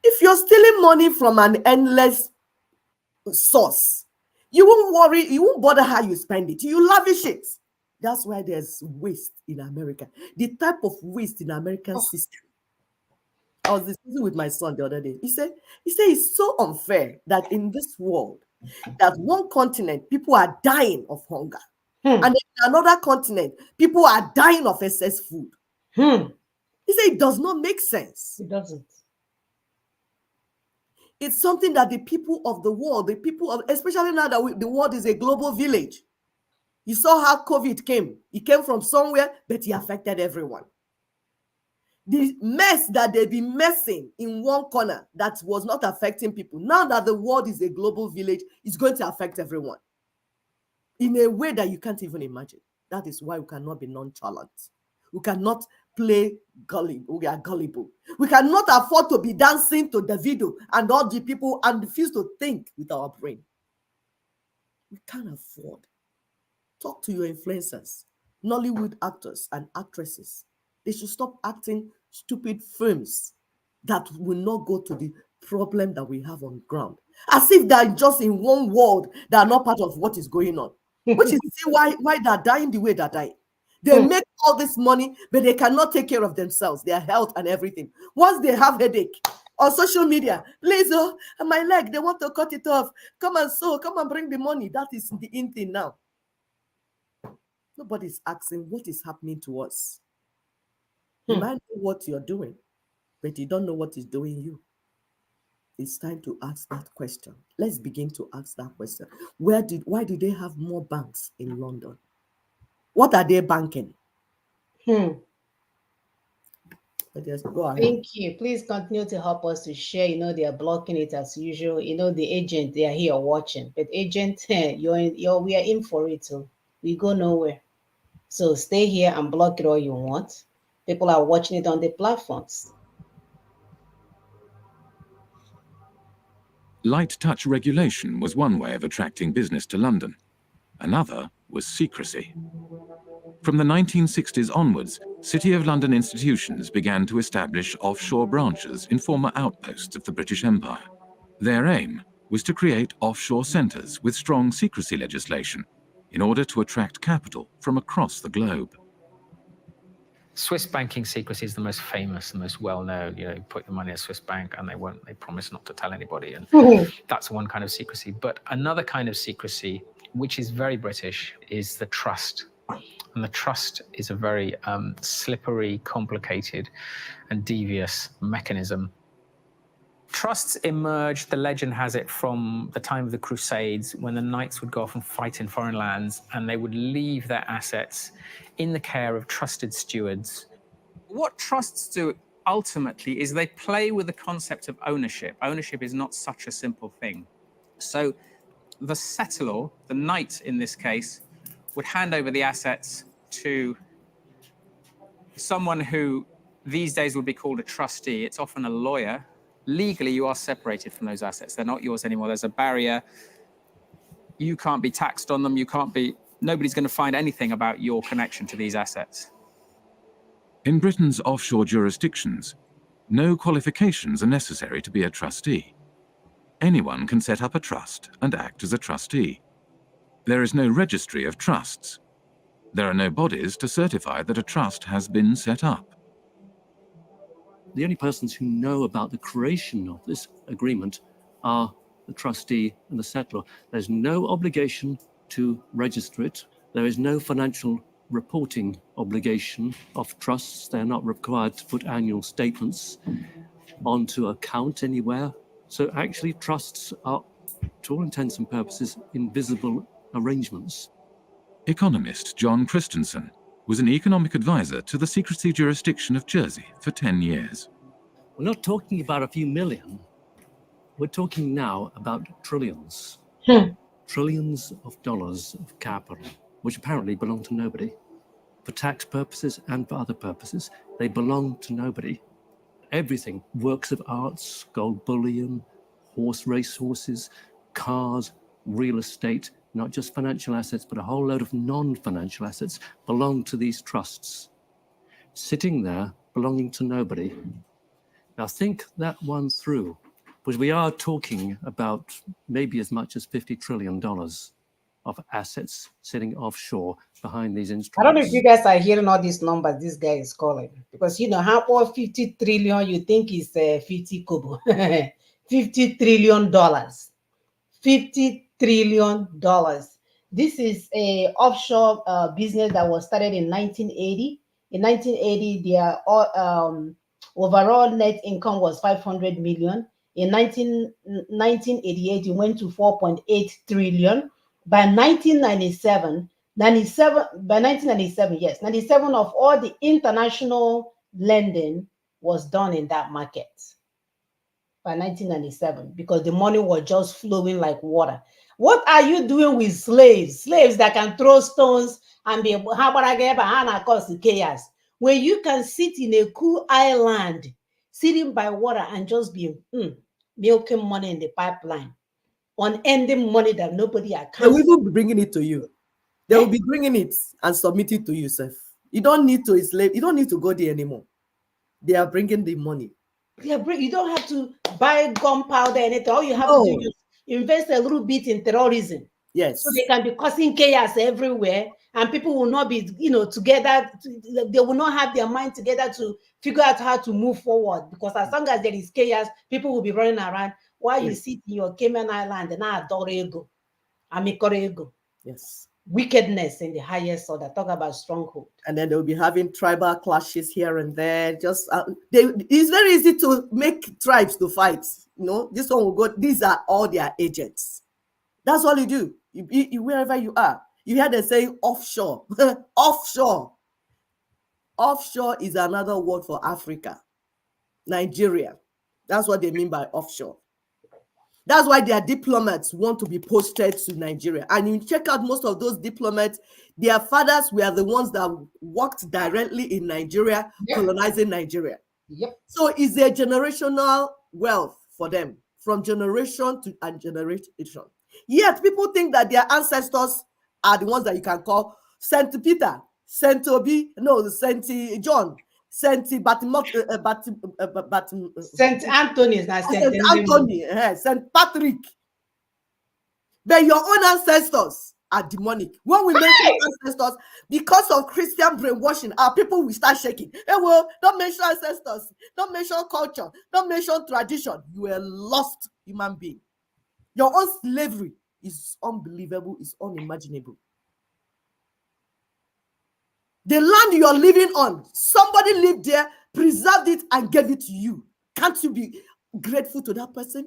if you're stealing money from an endless source, you won't worry, you won't bother how you spend it. You lavish it. That's why there's waste in America. The type of waste in American system. I was discussing with my son the other day. He said it's so unfair that in this world, that one continent, people are dying of hunger. And in another continent, people are dying of excess food. He said it does not make sense. It doesn't. It's something that the people of the world, especially now that the world is a global village. You saw how COVID came. It came from somewhere, but it affected everyone. The mess that they've been messing in one corner that was not affecting people, now that the world is a global village, it's going to affect everyone in a way that you can't even imagine. That is why we cannot be nonchalant. We cannot play gullible. We are gullible. We cannot afford to be dancing to Davido and all the people and refuse to think with our brain. We can't afford. Talk to your influencers, Nollywood actors and actresses. They should stop acting stupid films that will not go to the problem that we have on ground. As if they're just in one world, they are not part of what is going on. Which is why they're dying the way they're dying. They make all this money, but they cannot take care of themselves, their health and everything. Once they have headache on social media, please, oh, my leg, they want to cut it off. Come and sew, come and bring the money. That is the in thing now. Nobody's asking what is happening to us. You might know what you're doing, but you don't know what is doing you. It's time to ask that question. Let's begin to ask that question. Why do they have more banks in London? What are they banking? Just go ahead. Thank you. Please continue to help us to share. They are blocking it as usual. The agent, they are here watching. But agent, we are in for it too. We go nowhere. So stay here and block it all you want. People are watching it on the platforms. Light touch regulation was one way of attracting business to London. Another was secrecy. From the 1960s onwards, City of London institutions began to establish offshore branches in former outposts of the British Empire. Their aim was to create offshore centres with strong secrecy legislation in order to attract capital from across the globe. Swiss banking secrecy is the most famous, the most well-known. You put your money in a Swiss bank and they promise not to tell anybody. And that's one kind of secrecy. But another kind of secrecy, which is very British, is the trust. And the trust is a very slippery, complicated, and devious mechanism. Trusts emerged, the legend has it, from the time of the Crusades, when the knights would go off and fight in foreign lands, and they would leave their assets in the care of trusted stewards. What trusts do ultimately is they play with the concept of ownership. Ownership is not such a simple thing. So the settlor, the knight in this case, would hand over the assets to someone who these days would be called a trustee. It's often a lawyer. Legally, you are separated from those assets. They're not yours anymore. There's a barrier. You can't be taxed on them. Nobody's going to find anything about your connection to these assets. In Britain's offshore jurisdictions, no qualifications are necessary to be a trustee. Anyone can set up a trust and act as a trustee. There is no registry of trusts. There are no bodies to certify that a trust has been set up. The only persons who know about the creation of this agreement are the trustee and the settlor. There's no obligation to register it. There is no financial reporting obligation of trusts. They're not required to put annual statements onto account anywhere. So actually trusts are, to all intents and purposes, invisible arrangements. Economist John Christensen was an economic advisor to the secrecy jurisdiction of Jersey for 10 years. We're not talking about a few million. We're talking now about trillions. Trillions of dollars of capital, which apparently belong to nobody. For tax purposes and for other purposes, they belong to nobody. Everything, works of arts, gold bullion, racehorses, cars, real estate, not just financial assets, but a whole load of non-financial assets belong to these trusts, sitting there belonging to nobody. Now think that one through, because we are talking about maybe as much as $50 trillion of assets sitting offshore behind these instruments. I don't know if you guys are hearing all these numbers this guy is calling, because how about 50 trillion you think is 50 kobo. $50 trillion. $50 trillion. This is a offshore business that was started in 1980. In 1980, their overall net income was 500 million. In 1988, it went to 4.8 trillion. By 1997, 97 of all the international lending was done in that market. By 1997, because the money was just flowing like water. What are you doing with slaves? Slaves that can throw stones and be chaos. When you can sit in a cool island, sitting by water and just be milking money in the pipeline, unending money that nobody accounts. They will even be bringing it to you. They will be bringing it and submit it to yourself. You don't need to slave. You don't need to go there anymore. They are bringing the money. Yeah, you don't have to buy gunpowder, anything. All you have to do is invest a little bit in terrorism. Yes. So they can be causing chaos everywhere, and people will not be, together. They will not have their mind together to figure out how to move forward. Because as long as there is chaos, people will be running around while you sit in your Cayman Island and ego. Yes. Wickedness in the highest order. Talk about stronghold. And then they'll be having tribal clashes here and there. Just it's very easy to make tribes to fight. This one will go. These are all their agents. That's all you do. You wherever you are. You hear they say offshore. Offshore. Offshore is another word for Africa. Nigeria. That's what they mean by offshore. That's why their diplomats want to be posted to Nigeria. And you check out most of those diplomats, their fathers were the ones that worked directly in Nigeria, colonizing Nigeria. Yep. So it's a generational wealth for them, from generation to generation. Yet people think that their ancestors are the ones that you can call Saint Peter, Saint Obi, no, Saint John, Saint Saint Anthony is not Saint Anthony, Saint Patrick. But your own ancestors are demonic. When we mention ancestors, because of Christian brainwashing, our people will start shaking. Hey, well, don't mention ancestors, don't mention culture, don't mention tradition. You are a lost human being. Your own slavery is unbelievable, it's unimaginable. The land you are living on, somebody lived there, preserved it, and gave it to you. Can't you be grateful to that person?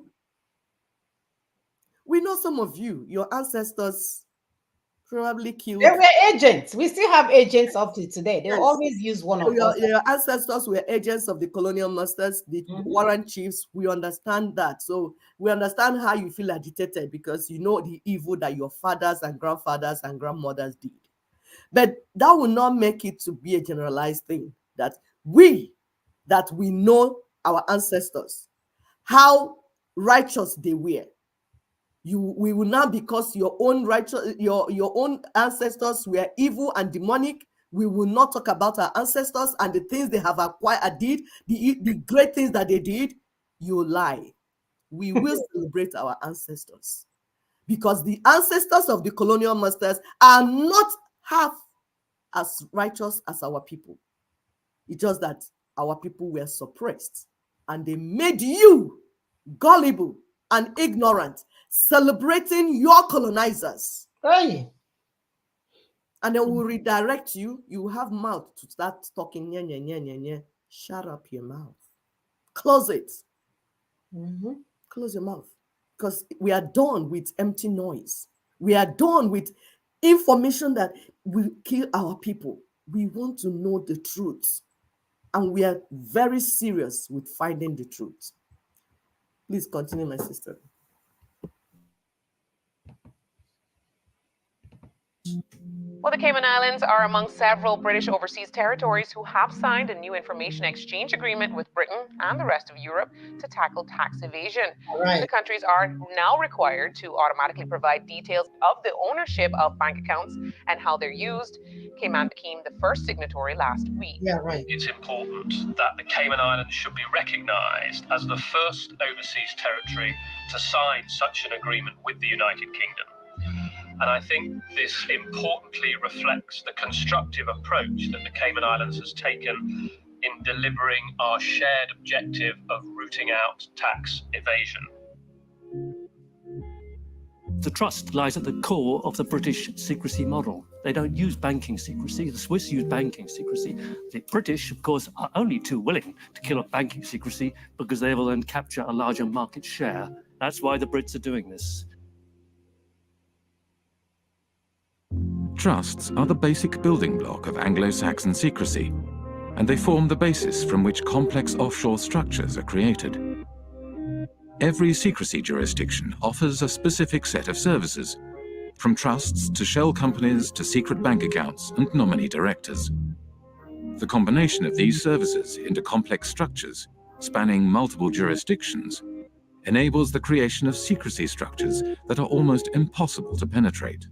We know some of you, your ancestors probably killed. They were agents. We still have agents up to today. They will always use one of us. Your ancestors were agents of the colonial masters, the warrant chiefs. We understand that. So we understand how you feel agitated because you know the evil that your fathers and grandfathers and grandmothers did. But that will not make it to be a generalized thing that we know our ancestors, how righteous they were. We will not, because your own ancestors were evil and demonic, we will not talk about our ancestors and the things they have acquired, the great things that they did. You lie. We will celebrate our ancestors, because the ancestors of the colonial masters are not half as righteous as our people. It's just that our people were suppressed and they made you gullible and ignorant, celebrating your colonizers. Hey. And then we'll redirect you. You have mouth to start talking. Nye, nye, nye, nye, nye. Shut up your mouth. Close it. Close your mouth. Because we are done with empty noise. We are done with information that will kill our people. We want to know the truth. And we are very serious with finding the truth. Please continue, my sister. Well, the Cayman Islands are among several British overseas territories who have signed a new information exchange agreement with Britain and the rest of Europe to tackle tax evasion. Right. The countries are now required to automatically provide details of the ownership of bank accounts and how they're used. Cayman became the first signatory last week. Yeah, right. It's important that the Cayman Islands should be recognized as the first overseas territory to sign such an agreement with the United Kingdom. And I think this importantly reflects the constructive approach that the Cayman Islands has taken in delivering our shared objective of rooting out tax evasion. The trust lies at the core of the British secrecy model. They don't use banking secrecy. The Swiss use banking secrecy. The British, of course, are only too willing to kill off banking secrecy because they will then capture a larger market share. That's why the Brits are doing this. Trusts are the basic building block of Anglo-Saxon secrecy, and they form the basis from which complex offshore structures are created. Every secrecy jurisdiction offers a specific set of services, from trusts to shell companies to secret bank accounts and nominee directors. The combination of these services into complex structures, spanning multiple jurisdictions, enables the creation of secrecy structures that are almost impossible to penetrate.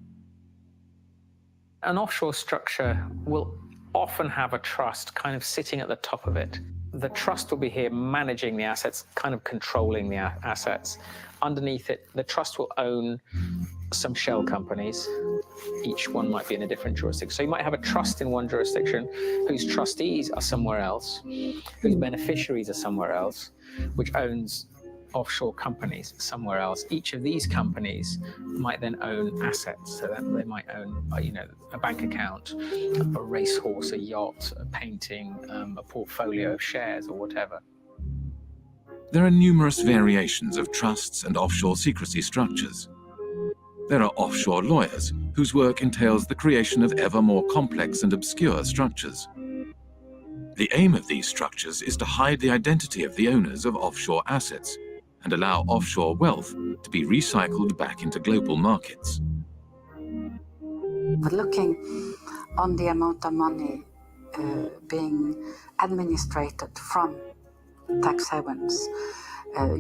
An offshore structure will often have a trust kind of sitting at the top of it. The trust will be here managing the assets, kind of controlling the assets. Underneath it, the trust will own some shell companies. Each one might be in a different jurisdiction. So you might have a trust in one jurisdiction whose trustees are somewhere else, whose beneficiaries are somewhere else, which owns offshore companies somewhere else. Each of these companies might then own assets. So that they might own, a bank account, a racehorse, a yacht, a painting, a portfolio of shares or whatever. There are numerous variations of trusts and offshore secrecy structures. There are offshore lawyers whose work entails the creation of ever more complex and obscure structures. The aim of these structures is to hide the identity of the owners of offshore assets and allow offshore wealth to be recycled back into global markets. But looking on the amount of money being administrated from tax havens,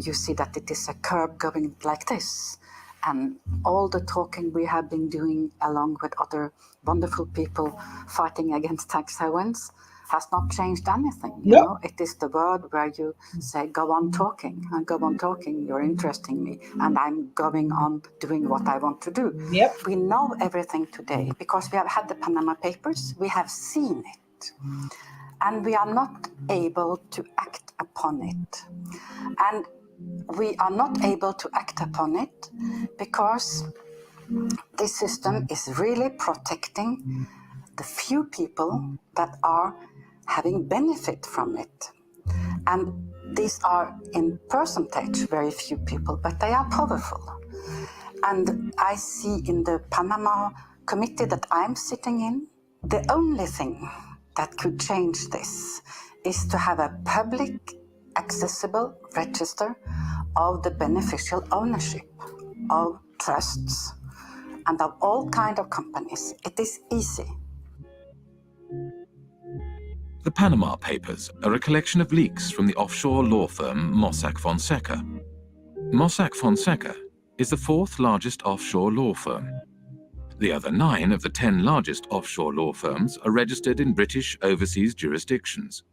you see that it is a curve going like this. And all the talking we have been doing along with other wonderful people fighting against tax havens has not changed anything. You know, it is the word where you say, go on talking, and go on talking, you're interesting me, and I'm going on doing what I want to do. Yep. We know everything today because we have had the Panama Papers, we have seen it, and we are not able to act upon it. And we are not able to act upon it because this system is really protecting the few people that are having benefit from it. And these are in percentage very few people, but they are powerful. And I see in the Panama committee that I'm sitting in, the only thing that could change this is to have a public accessible register of the beneficial ownership of trusts and of all kinds of companies. It is easy. The Panama Papers are a collection of leaks from the offshore law firm Mossack Fonseca. Mossack Fonseca is the fourth largest offshore law firm. The other 9 of the 10 largest offshore law firms are registered in British overseas jurisdictions.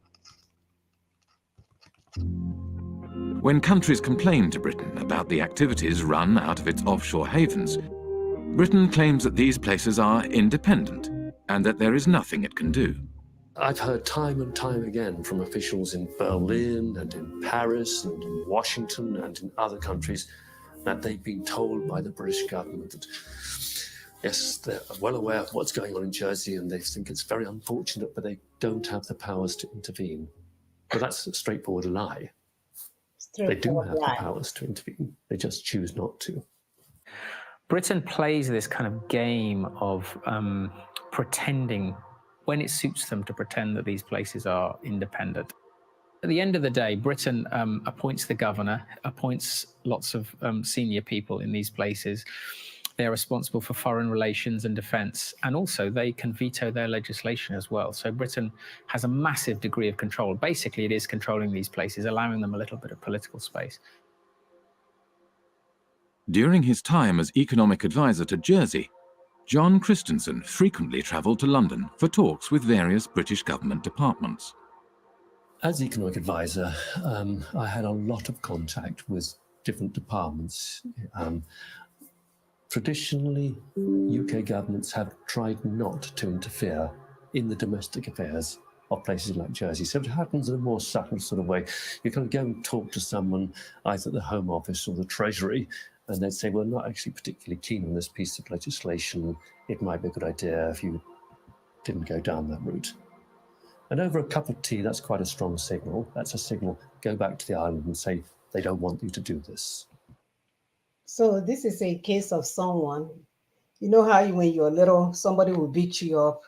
When countries complain to Britain about the activities run out of its offshore havens, Britain claims that these places are independent and that there is nothing it can do. I've heard time and time again from officials in Berlin and in Paris and in Washington and in other countries that they've been told by the British government that, yes, they're well aware of what's going on in Jersey and they think it's very unfortunate, but they don't have the powers to intervene. But that's a straightforward lie. They do have the powers to intervene. They just choose not to. Britain plays this kind of game of pretending, when it suits them, to pretend that these places are independent. At the end of the day, Britain appoints the governor, appoints lots of senior people in these places. They're responsible for foreign relations and defence, and also they can veto their legislation as well. So Britain has a massive degree of control. Basically, it is controlling these places, allowing them a little bit of political space. During his time as economic advisor to Jersey, John Christensen frequently travelled to London for talks with various British government departments. As economic advisor, I had a lot of contact with different departments. Traditionally, UK governments have tried not to interfere in the domestic affairs of places like Jersey. So it happens in a more subtle sort of way. You kind of go and talk to someone, either at the Home Office or the Treasury, and they'd say, well, I'm not actually particularly keen on this piece of legislation. It might be a good idea if you didn't go down that route. And over a cup of tea, that's quite a strong signal. That's a signal, go back to the island and say, they don't want you to do this. So this is a case of someone, you know how when you're little, somebody will beat you up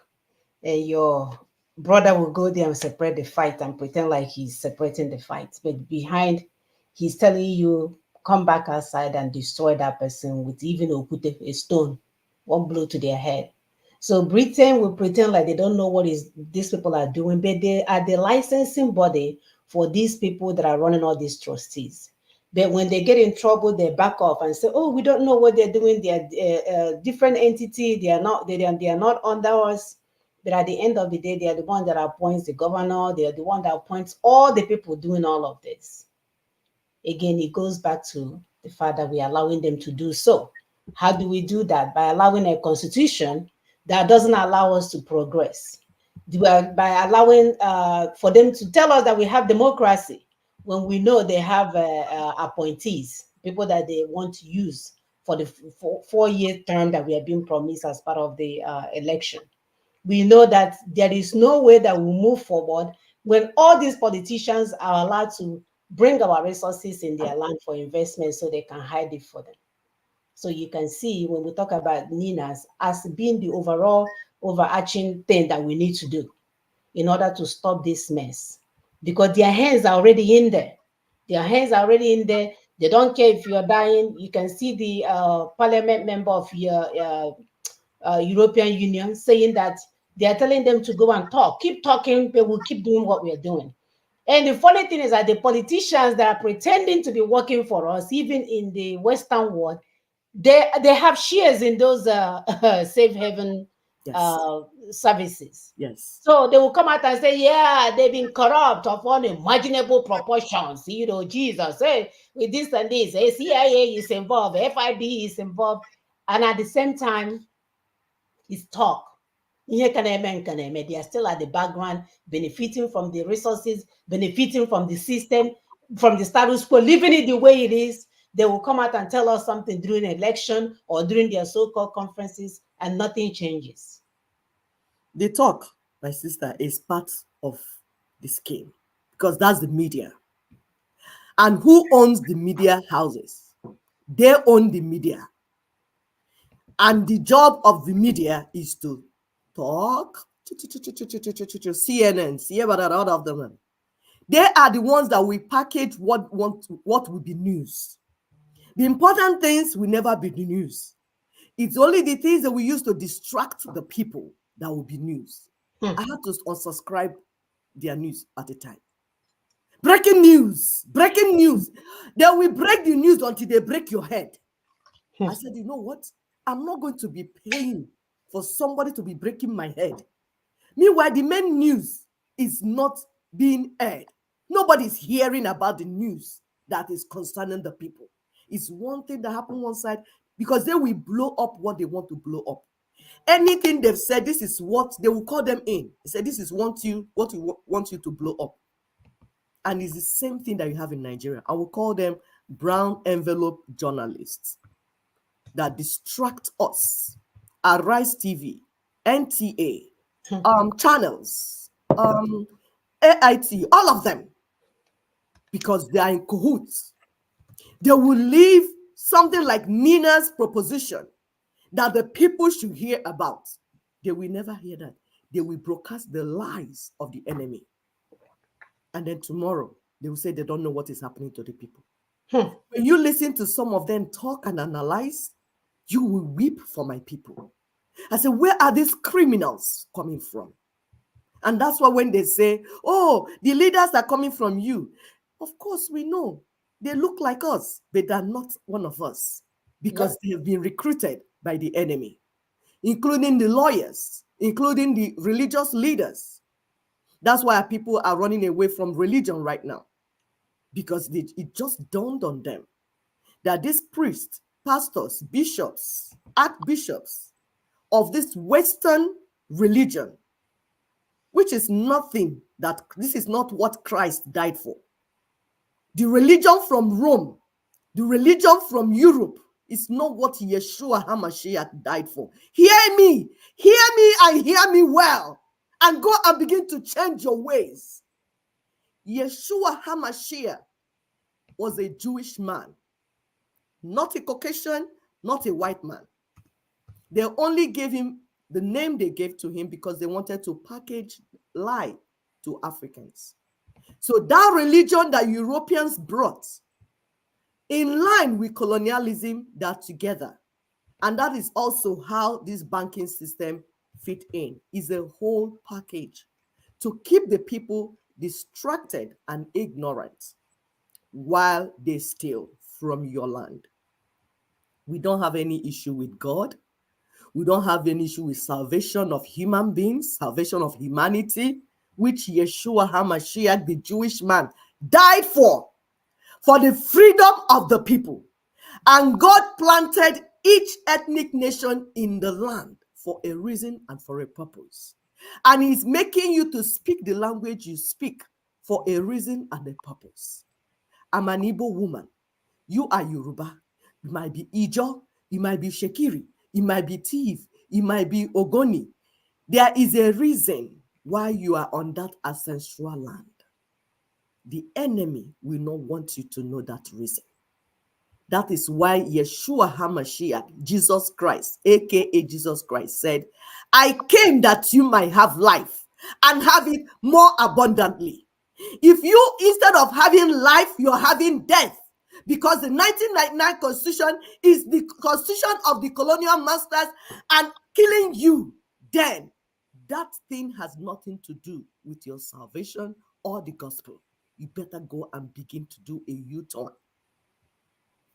and your brother will go there and separate the fight and pretend like he's separating the fight. But behind, he's telling you, come back outside and destroy that person with even a stone, one blow to their head. So Britain will pretend like they don't know what these people are doing, but they are the licensing body for these people that are running all these trustees. But when they get in trouble, they back off and say, "Oh, we don't know what they're doing. They are different entity. They are not. They are not under us." But at the end of the day, they are the one that appoints the governor. They are the one that appoints all the people doing all of this. Again, it goes back to the fact that we are allowing them to do so. How do we do that? By allowing a constitution that doesn't allow us to progress. By allowing for them to tell us that we have democracy when we know they have appointees, people that they want to use for the 4-year term that we have been promised as part of the election. We know that there is no way that we move forward when all these politicians are allowed to bring our resources in their land for investment so they can hide it for them. So you can see when we talk about NINAS as being the overall overarching thing that we need to do in order to stop this mess, because their hands are already in there. Their hands are already in there. They don't care if you're dying. You can see the parliament member of your European Union saying that they are telling them to go and talk. Keep talking, but we'll keep doing what we are doing. And the funny thing is that the politicians that are pretending to be working for us, even in the Western world, they have shares in those safe haven services. Yes. So they will come out and say, yeah, they've been corrupt of unimaginable proportions. You know, Jesus, hey, with this and this, hey, CIA is involved, FIB is involved. And at the same time, it's talk. They are still at the background, benefiting from the resources, benefiting from the system, from the status quo, leaving it the way it is. They will come out and tell us something during an election or during their so-called conferences, and nothing changes. The talk, my sister, is part of the scheme because that's the media. And who owns the media houses? They own the media. And the job of the media is to talk. CNN, see about all of them. They are the ones that will package what will be news. The important things will never be the news. It's only the things that we use to distract the people that will be news. I had to unsubscribe their news at a time. Breaking news, breaking news. They will break the news until they break your head. I said, you know what? I'm not going to be paying for somebody to be breaking my head. Meanwhile, the main news is not being aired. Nobody's hearing about the news that is concerning the people. It's one thing that happened one side because they will blow up what they want to blow up. Anything they've said, this is what they will call them in. They say, this is what we want you to blow up. And it's the same thing that you have in Nigeria. I will call them brown envelope journalists that distract us. Arise TV, NTA, channels, AIT, all of them, because they are in cahoots. They will leave something like Nina's proposition that the people should hear about. They will never hear that. They will broadcast the lies of the enemy. And then tomorrow, they will say they don't know what is happening to the people. When you listen to some of them talk and analyze, you will weep for my people. I say, where are these criminals coming from? And that's why when they say, oh, the leaders are coming from you, of course we know. They look like us, but they're not one of us because they have been recruited by the enemy, including the lawyers, including the religious leaders. That's why people are running away from religion right now, because it just dawned on them that these priests, pastors, bishops, archbishops of this Western religion, which is nothing that this is not what Christ died for. The religion from Rome, the religion from Europe is not what Yeshua HaMashiach died for. Hear me and hear me well, and go and begin to change your ways. Yeshua HaMashiach was a Jewish man, not a Caucasian, not a white man. They only gave him the name they gave to him because they wanted to package lie to Africans. So that religion that Europeans brought, in line with colonialism, they're together. And that is also how this banking system fit in. Is a whole package to keep the people distracted and ignorant while they steal from your land. We don't have any issue with God. We don't have any issue with salvation of human beings, salvation of humanity, which Yeshua HaMashiach, the Jewish man, died for the freedom of the people. And God planted each ethnic nation in the land for a reason and for a purpose. And he's making you to speak the language you speak for a reason and a purpose. I'm an Igbo woman. You are Yoruba. You might be Ijo. You might be Shekiri. You might be Tiv. You might be Ogoni. There is a reason why you are on that ancestral land. The enemy will not want you to know that reason. That is why Yeshua HaMashiach, Jesus Christ, aka Jesus Christ, said, I came that you might have life and have it more abundantly. If you, instead of having life, you're having death, because the 1999 Constitution is the Constitution of the colonial masters and killing you, then that thing has nothing to do with your salvation or the gospel. You better go and begin to do a U-turn.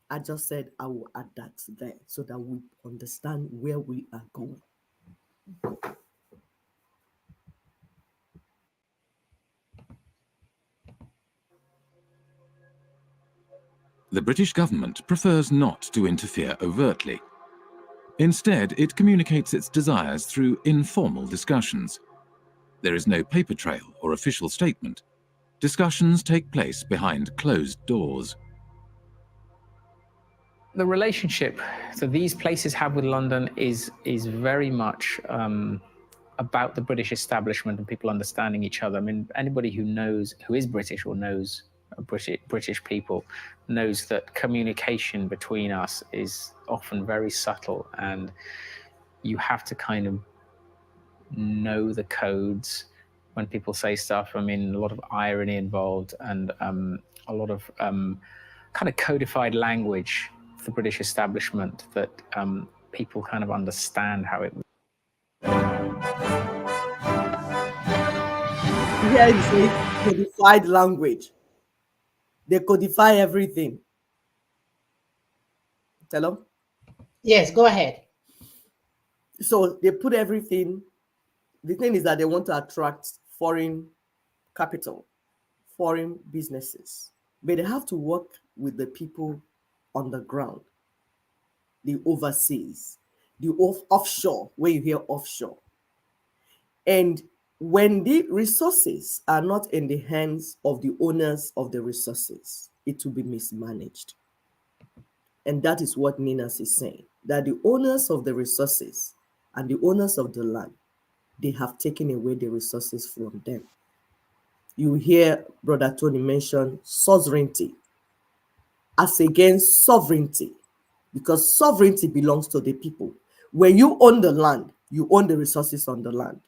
I just said I will add that there so that we understand where we are going. The British government prefers not to interfere overtly. Instead, it communicates its desires through informal discussions. There is no paper trail or official statement. Discussions take place behind closed doors. The relationship that these places have with London is very much about the British establishment and people understanding each other. I mean, anybody who is British or knows British people knows that communication between us is often very subtle, and you have to kind of know the codes when people say stuff. I mean, a lot of irony involved and a lot of kind of codified language of the British establishment that people kind of understand how it. Here is a codified language. They codify everything. Hello? Yes, go ahead. So they put everything. The thing is that they want to attract foreign capital, foreign businesses, but they have to work with the people on the ground, the overseas, the offshore, where you hear offshore. And when the resources are not in the hands of the owners of the resources, it will be mismanaged. And that is what Ninas is saying, that the owners of the resources and the owners of the land, they have taken away the resources from them. You hear Brother Tony mention sovereignty as against sovereignty, because sovereignty belongs to the people. When you own the land, you own the resources on the land.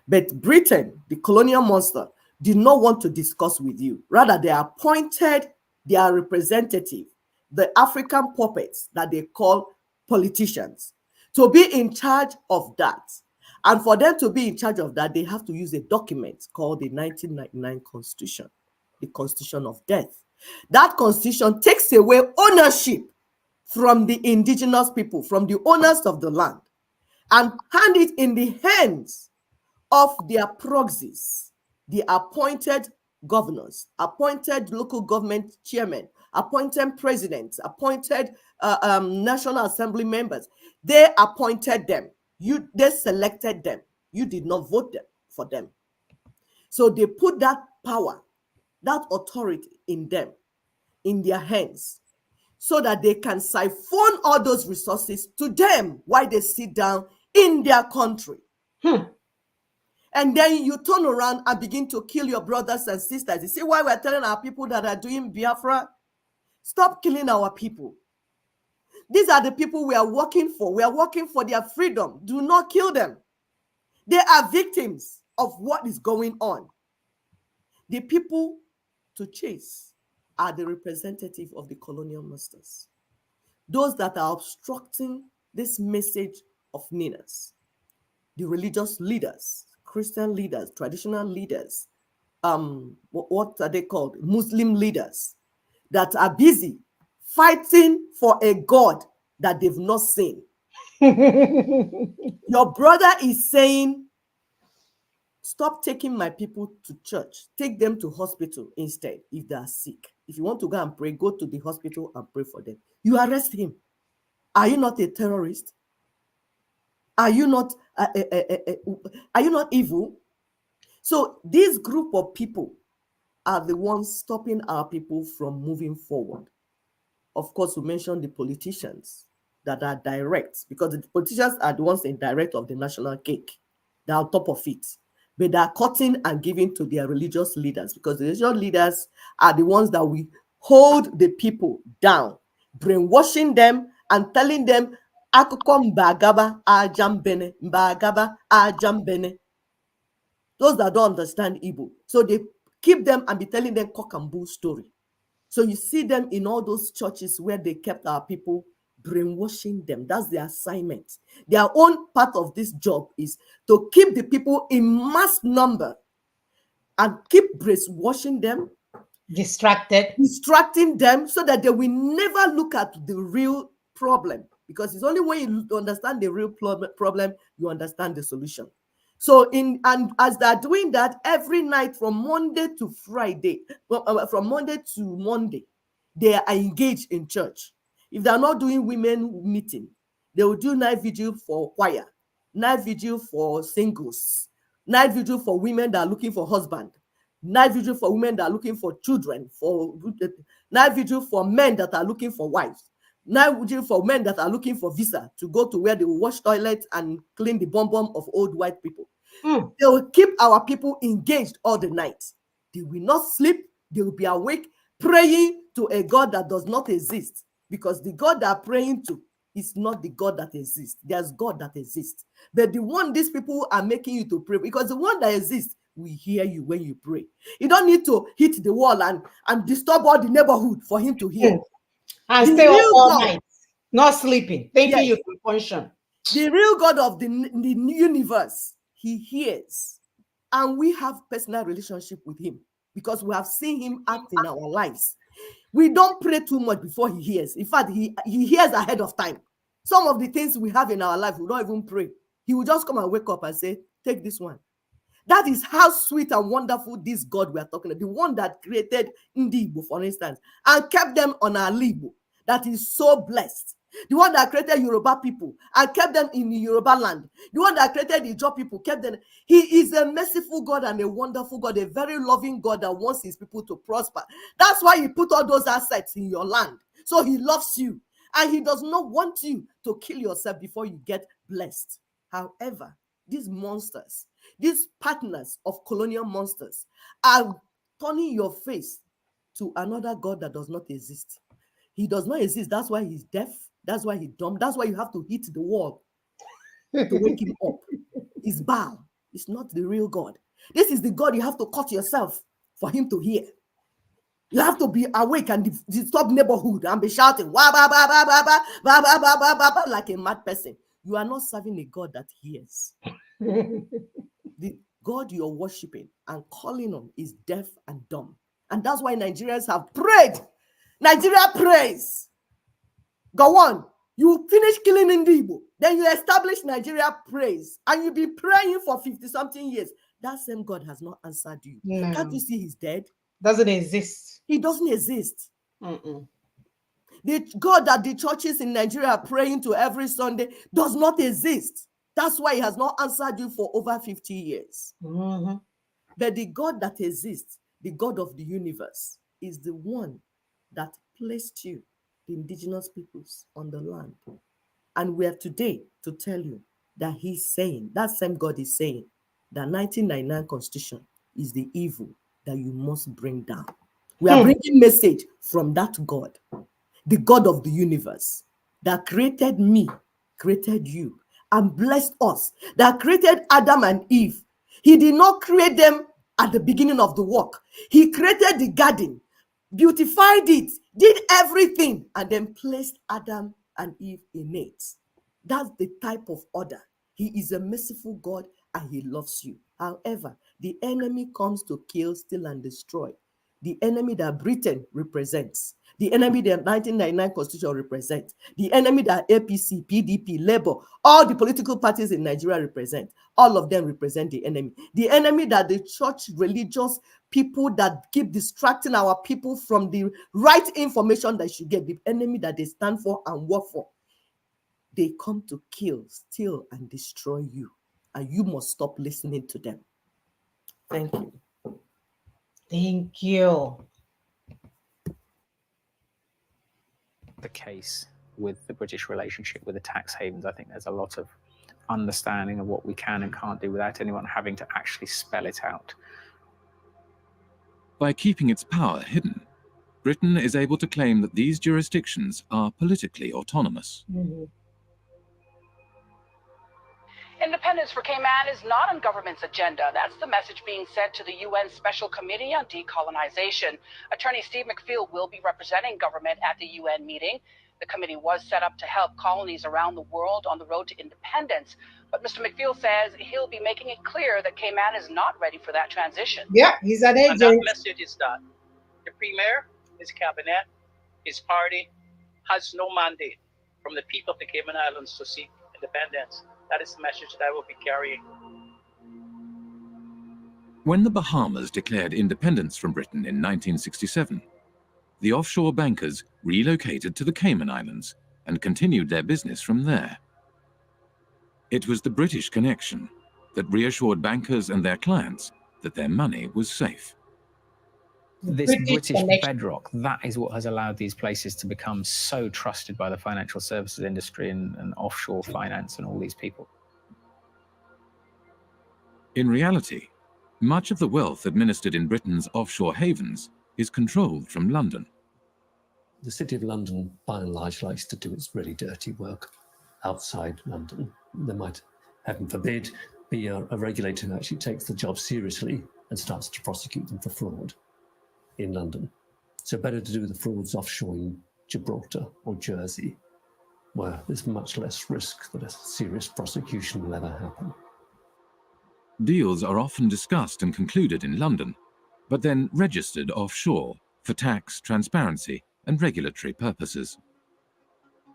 But Britain, the colonial monster, did not want to discuss with you. Rather, they appointed their representative, the African puppets that they call politicians, to be in charge of that. And for them to be in charge of that, they have to use a document called the 1999 Constitution, the Constitution of Death. That Constitution takes away ownership from the indigenous people, from the owners of the land, and hand it in the hands of their proxies, the appointed governors, appointed local government chairmen, appointed presidents, appointed National Assembly members. They appointed them. They selected them. You did not vote for them. So they put that power, that authority in them, in their hands, so that they can siphon all those resources to them while they sit down in their country. And then you turn around and begin to kill your brothers and sisters. You see why we're telling our people that are doing Biafra? Stop killing our people. These are the people we are working for. We are working for their freedom. Do not kill them. They are victims of what is going on. The people to chase are the representative of the colonial masters. Those that are obstructing this message of Ninas, the religious leaders, Christian leaders, traditional leaders, what are they called? Muslim leaders that are busy fighting for a God that they've not seen. Your brother is saying, stop taking my people to church. Take them to hospital instead if they are sick. If you want to go and pray, go to the hospital and pray for them. You arrest him. Are you not a terrorist? Are you not evil? So this group of people are the ones stopping our people from moving forward. Of course, we mentioned the politicians that are direct, because the politicians are the ones in direct of the national cake. They're on top of it. But they're cutting and giving to their religious leaders, because the religious leaders are the ones that we hold the people down, brainwashing them and telling them, akụkọ mbagaba ajambene, mbagaba ajambene. Those that don't understand Igbo. So they keep them and be telling them cock and bull story. So you see them in all those churches where they kept our people, brainwashing them. That's their assignment. Their own part of this job is to keep the people in mass number and keep brainwashing them, distracting them, so that they will never look at the real problem. Because it's only when you understand the real problem, you understand the solution. So as they're doing that every night from Monday to Friday, from Monday to Monday, they are engaged in church. If they're not doing women meeting, they will do night vigil for choir, night vigil for singles, night vigil for women that are looking for husband, night vigil for women that are looking for children, night vigil for men that are looking for wives, night vigil for men that are looking for visa to go to where they will wash toilets and clean the bum of old white people. They will keep our people engaged all the night. They will not sleep. They will be awake praying to a God that does not exist, because the God they are praying to is not the God that exists. There's God that exists. But the one these people are making you to pray, because the one that exists will hear you when you pray. You don't need to hit the wall and disturb all the neighborhood for him to hear. And The stay up real all God, night, not sleeping, thinking yes, you can function. the real God of the universe, he hears. And we have personal relationship with him because we have seen him act in our lives. We don't pray too much before he hears. In fact, he hears ahead of time. Some of the things we have in our life, we don't even pray. He will just come and wake up and say, take this one. That is how sweet and wonderful this God we are talking about, the one that created Ndi Igbo, for instance, and kept them on our Igbo. That is so blessed. The one that created Yoruba people and kept them in the Yoruba land. The one that created the Ijaw people, kept them. He is a merciful God and a wonderful God, a very loving God that wants his people to prosper. That's why he put all those assets in your land. So he loves you. And he does not want you to kill yourself before you get blessed. However, these monsters, these partners of colonial monsters, are turning your face to another God that does not exist. He does not exist. That's why he's deaf. That's why he's dumb. That's why you have to hit the wall to wake him up. It's Baal. It's not the real God. This is the God you have to cut yourself for him to hear. You have to be awake and disturb neighborhood and be shouting wah, bah, bah, bah, bah, bah, bah, bah, bah, bah, bah, bah, like a mad person. You are not serving a God that hears. The God you're worshiping and calling on is deaf and dumb. And that's why Nigerians have prayed. Nigeria prays. Go on. You finish killing Igbo, then you establish Nigeria prays, and you've been praying for 50-something years. That same God has not answered you. No. Can't you see he's dead? Doesn't exist. He doesn't exist. The God that the churches in Nigeria are praying to every Sunday does not exist. That's why he has not answered you for over 50 years. But the God that exists, the God of the universe, is the one that placed you, the indigenous peoples, on the land. And we are today to tell you that he's saying, that same God is saying, that 1999 Constitution is the evil that you must bring down. We are bringing message from that God, the God of the universe, that created me, created you, and blessed us, that created Adam and Eve. He did not create them at the beginning of the work. He created the garden, beautified it, did everything, and then placed Adam and Eve in it. That's the type of order. He is a merciful God and he loves you. However, the enemy comes to kill, steal, and destroy. The enemy that Britain represents. the enemy that 1999 Constitution represents, the enemy that APC, PDP, Labour, all the political parties in Nigeria represent, all of them represent the enemy that the church religious people that keep distracting our people from the right information that should get, the enemy that they stand for and work for. They come to kill, steal, and destroy you, and you must stop listening to them. Thank you. Thank you. The case with the British relationship with the tax havens, I think there's a lot of understanding of what we can and can't do without anyone having to actually spell it out. By keeping its power hidden, Britain is able to claim that these jurisdictions are politically autonomous. Independence for Cayman is not on government's agenda. That's the message being sent to the UN Special Committee on Decolonization. Attorney Steve McPhail will be representing government at the UN meeting. The committee was set up to help colonies around the world on the road to independence. But Mr. McPhail says he'll be making it clear that Cayman is not ready for that transition. Yeah, he's an agent. And that message is that the Premier, his cabinet, his party has no mandate from the people of the Cayman Islands to seek independence. That is the message that I will be carrying. When the Bahamas declared independence from Britain in 1967, the offshore bankers relocated to the Cayman Islands and continued their business from there. It was the British connection that reassured bankers and their clients that their money was safe. This British bedrock, that is what has allowed these places to become so trusted by the financial services industry and offshore finance and all these people. In reality, much of the wealth administered in Britain's offshore havens is controlled from London. The City of London, by and large, likes to do its really dirty work outside London. There might, heaven forbid, be a regulator who actually takes the job seriously and starts to prosecute them for fraud in London. So better to do the frauds offshore in Gibraltar or Jersey, where there's much less risk that a serious prosecution will ever happen. Deals are often discussed and concluded in London, but then registered offshore for tax, transparency, and regulatory purposes.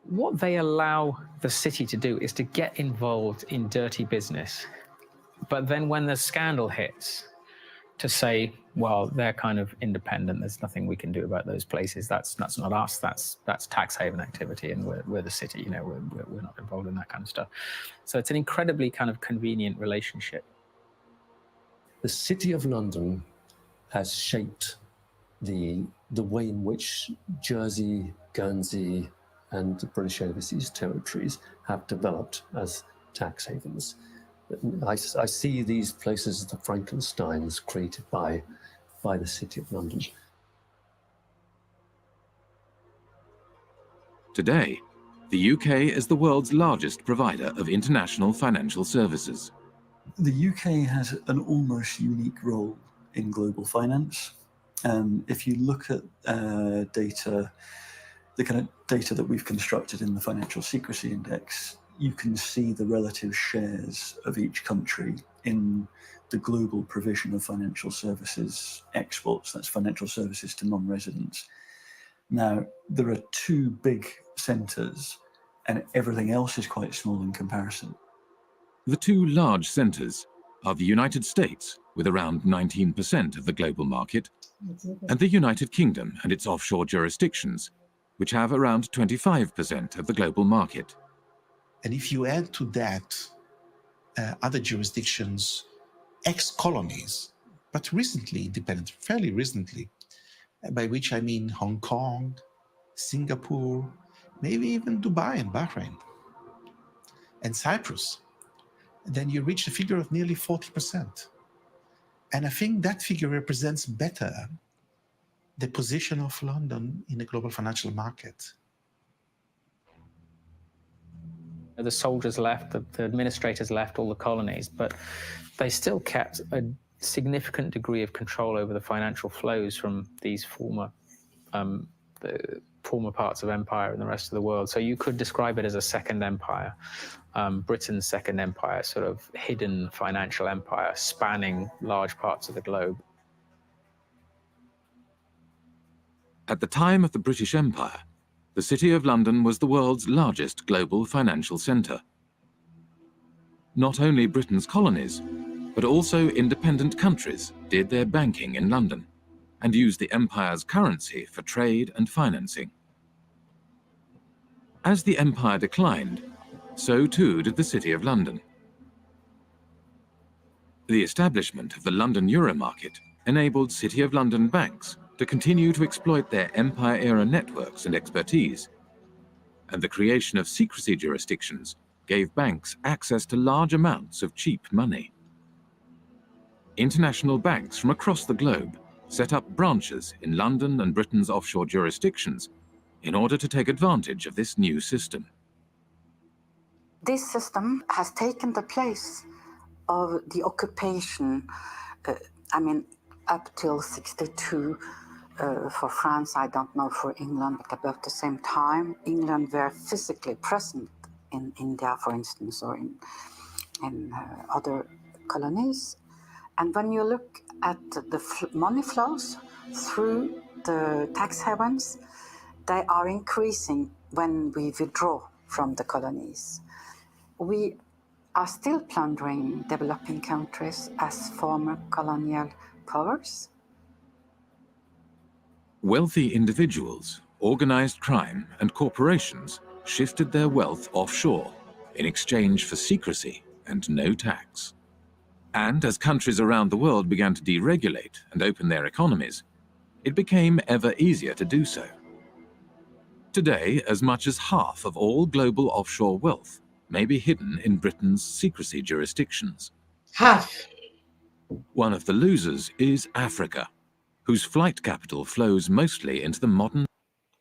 What they allow the city to do is to get involved in dirty business, but then when the scandal hits, to say, well, they're kind of independent, there's nothing we can do about those places, that's not us, that's tax haven activity, and we're the city, you know, we're not involved in that kind of stuff. So it's an incredibly kind of convenient relationship. The City of London has shaped the way in which Jersey, Guernsey, and the British Overseas Territories have developed as tax havens. I see these places as the Frankensteins created by the City of London. Today, the UK is the world's largest provider of international financial services. The UK has an almost unique role in global finance. If you look at data, the kind of data that we've constructed in the Financial Secrecy Index, you can see the relative shares of each country in the global provision of financial services exports. That's financial services to non-residents. Now, there are two big centres, and everything else is quite small in comparison. The two large centres are the United States, with around 19% of the global market, and the United Kingdom and its offshore jurisdictions, which have around 25% of the global market. And if you add to that other jurisdictions, ex-colonies, but recently independent, fairly recently, by which I mean Hong Kong, Singapore, maybe even Dubai and Bahrain, and Cyprus, then you reach a figure of nearly 40%. And I think that figure represents better the position of London in the global financial market. The soldiers left, the administrators left all the colonies, but they still kept a significant degree of control over the financial flows from these former parts of empire and the rest of the world. So you could describe it as a second empire, Britain's second empire, sort of hidden financial empire spanning large parts of the globe. At the time of the British Empire, the City of London was the world's largest global financial centre. Not only Britain's colonies, but also independent countries did their banking in London and used the empire's currency for trade and financing. As the empire declined, so too did the City of London. The establishment of the London Euro market enabled City of London banks to continue to exploit their empire-era networks and expertise, and the creation of secrecy jurisdictions gave banks access to large amounts of cheap money. International banks from across the globe set up branches in London and Britain's offshore jurisdictions in order to take advantage of this new system. This system has taken the place of the occupation, up till 62 for France, I don't know for England, but about the same time. England were physically present in India, for instance, or in other colonies. And when you look at the money flows through the tax havens, they are increasing when we withdraw from the colonies. We are still plundering developing countries as former colonial powers. Wealthy individuals, organized crime, and corporations shifted their wealth offshore in exchange for secrecy and no tax. And as countries around the world began to deregulate and open their economies, it became ever easier to do so. Today, as much as half of all global offshore wealth may be hidden in Britain's secrecy jurisdictions. Half. One of the losers is Africa, whose flight capital flows mostly into the modern...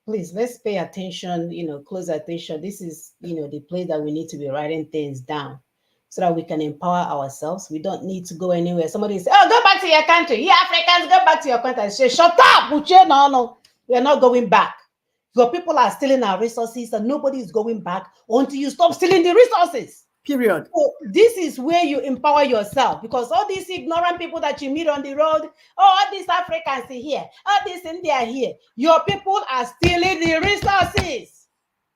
Please, let's pay attention, close attention. This is, the place that we need to be writing things down so that we can empower ourselves. We don't need to go anywhere. Somebody say, oh, go back to your country. You Africans, go back to your country. I say, shut up, Uche. No. We are not going back. Your people are stealing our resources and nobody is going back until you stop stealing the resources. Period. So this is where you empower yourself, because all these ignorant people that you meet on the road, all these Africans here, all these India here, your people are stealing the resources.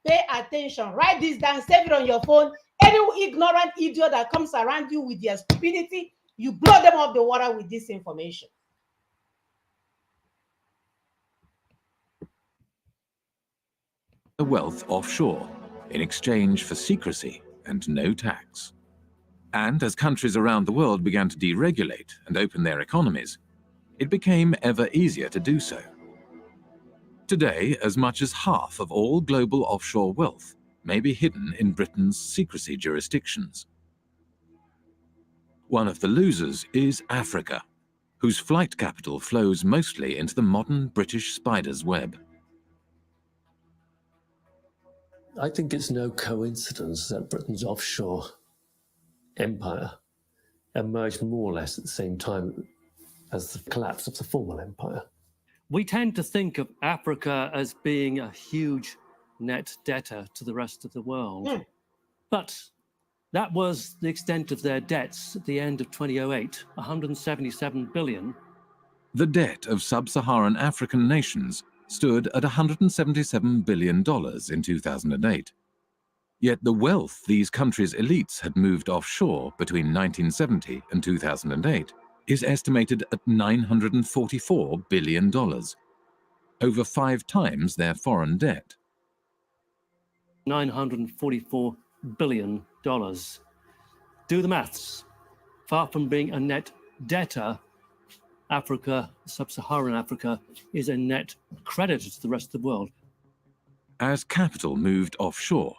Pay attention. Write this down. Save it on your phone. Any ignorant idiot that comes around you with their stupidity, you blow them off the water with this information. wealth offshore in exchange for secrecy and no tax. And as countries around the world began to deregulate and open their economies, it became ever easier to do so. Today, as much as half of all global offshore wealth may be hidden in Britain's secrecy jurisdictions. One of the losers is Africa, whose flight capital flows mostly into the modern British spider's web. I think it's no coincidence that Britain's offshore empire emerged more or less at the same time as the collapse of the former empire. We tend to think of Africa as being a huge net debtor to the rest of the world. But that was the extent of their debts at the end of 2008, 177 billion. The debt of sub-Saharan African nations stood at $177 billion in 2008. Yet the wealth these countries' elites had moved offshore between 1970 and 2008 is estimated at $944 billion, over 5 times their foreign debt. $944 billion. Do the maths. Far from being a net debtor, Africa, sub-Saharan Africa, is a net creditor to the rest of the world. As capital moved offshore,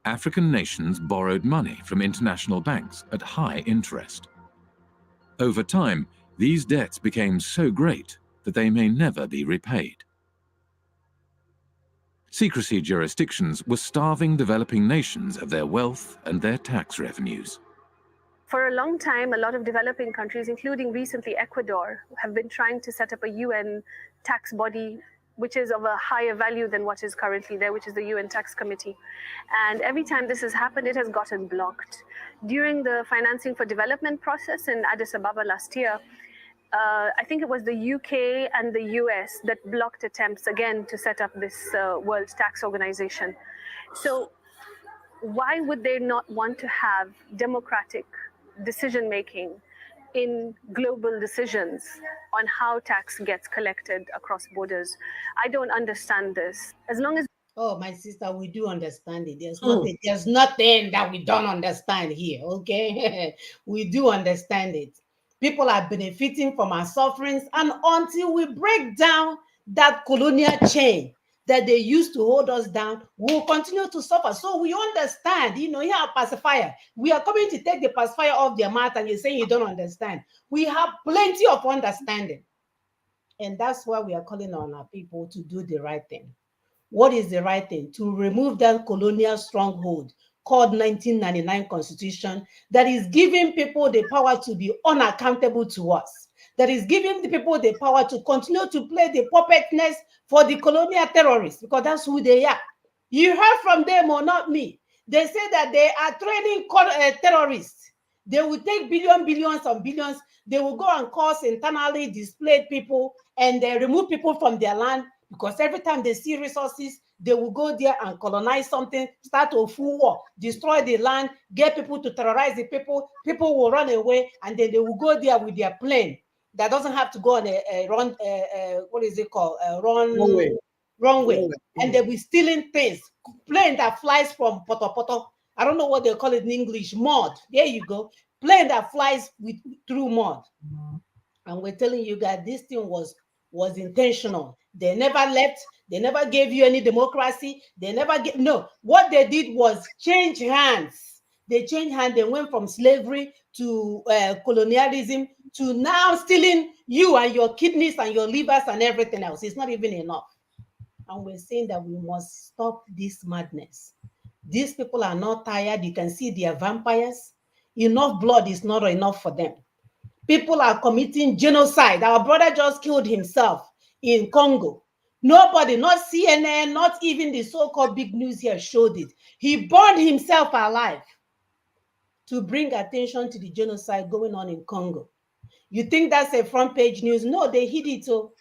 African nations borrowed money from international banks at high interest. Over time, these debts became so great that they may never be repaid. Secrecy jurisdictions were starving developing nations of their wealth and their tax revenues. For a long time, a lot of developing countries, including recently Ecuador, have been trying to set up a UN tax body which is of a higher value than what is currently there, which is the UN Tax Committee. And every time this has happened, it has gotten blocked. During the financing for development process in Addis Ababa last year, I think it was the UK and the US that blocked attempts again to set up this World Tax Organization. So why would they not want to have democratic decision making in global decisions on how tax gets collected across borders? I don't understand this. As long as Oh, my sister, we do understand it. There's nothing that we don't understand here, okay? We do understand it. People are benefiting from our sufferings, and until we break down that colonial chain that they used to hold us down, we'll continue to suffer. So we understand, here are pacifier. We are coming to take the pacifier off their mouth, and you're saying you don't understand. We have plenty of understanding. And that's why we are calling on our people to do the right thing. What is the right thing? To remove that colonial stronghold called 1999 Constitution that is giving people the power to be unaccountable to us, that is giving the people the power to continue to play the puppetness for the colonial terrorists, because that's who they are. You heard from them or not me. They say that they are training terrorists. They will take billions and billions. They will go and cause internally displaced people, and they remove people from their land, because every time they see resources, they will go there and colonize something, start a full war, destroy the land, get people to terrorize the people. People will run away, and then they will go there with their plane that doesn't have to go on a run, what is it called? Runway. And they'll be stealing things. Plane that flies from poto. I don't know what they call it in English. Mud. There you go. Plane that flies through mud. And we're telling you guys this thing was intentional. They never left. They never gave you any democracy. They never get no. What they did was change hands. They changed hands. They went from slavery to colonialism to now stealing you and your kidneys and your livers and everything else. It's not even enough. And we're saying that we must stop this madness. These people are not tired. You can see they are vampires. Enough blood is not enough for them. People are committing genocide. Our brother just killed himself in Congo. Nobody, not CNN, not even the so-called big news here showed it. He burned himself alive to bring attention to the genocide going on in Congo. You think that's a front page news? No, they hid it. So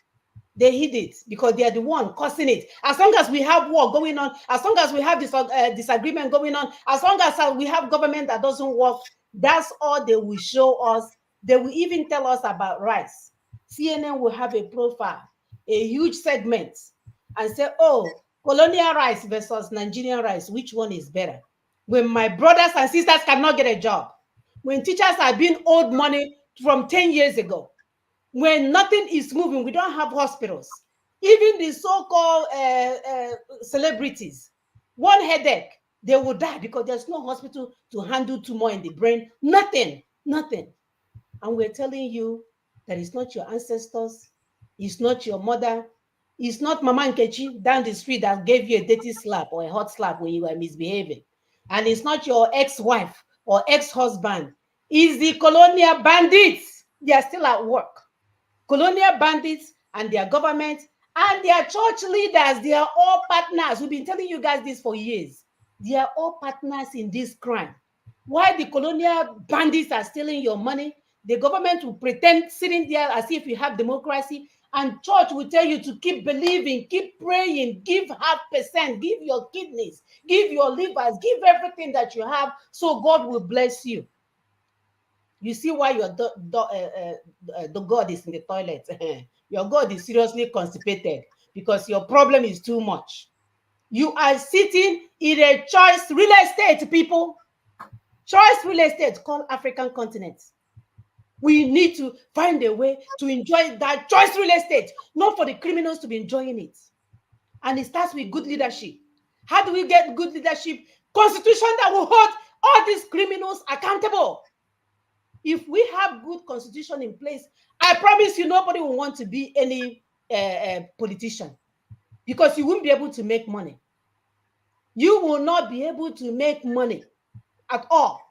they hid it because they are the one causing it. As long as we have war going on, as long as we have this disagreement going on, as long as we have government that doesn't work, that's all they will show us. They will even tell us about rice. CNN will have a profile, a huge segment, and say, oh, colonial rice versus Nigerian rice, which one is better? When my brothers and sisters cannot get a job, when teachers are being owed money from 10 years ago, when nothing is moving, we don't have hospitals. Even the so-called celebrities, one headache, they will die because there's no hospital to handle tumor in the brain. Nothing. And we're telling you that it's not your ancestors, it's not your mother, it's not Mama Nkechi down the street that gave you a dirty slap or a hot slap when you were misbehaving. And it's not your ex-wife or ex-husband. It's the colonial bandits. They are still at work. Colonial bandits and their government and their church leaders, they are all partners. We've been telling you guys this for years. They are all partners in this crime. Why the colonial bandits are stealing your money, the government will pretend sitting there as if you have democracy, and church will tell you to keep believing, keep praying, give 0.5%, give your kidneys, give your livers, give everything that you have, so God will bless you. You see why your the God is in the toilet. Your God is seriously constipated because your problem is too much. You are sitting in a choice real estate, people. Choice real estate called African continent. We need to find a way to enjoy that choice real estate, not for the criminals to be enjoying it. And it starts with good leadership. How do we get good leadership? Constitution that will hold all these criminals accountable. If we have good constitution in place, I promise you nobody will want to be any politician, because you won't be able to make money. You will not be able to make money at all.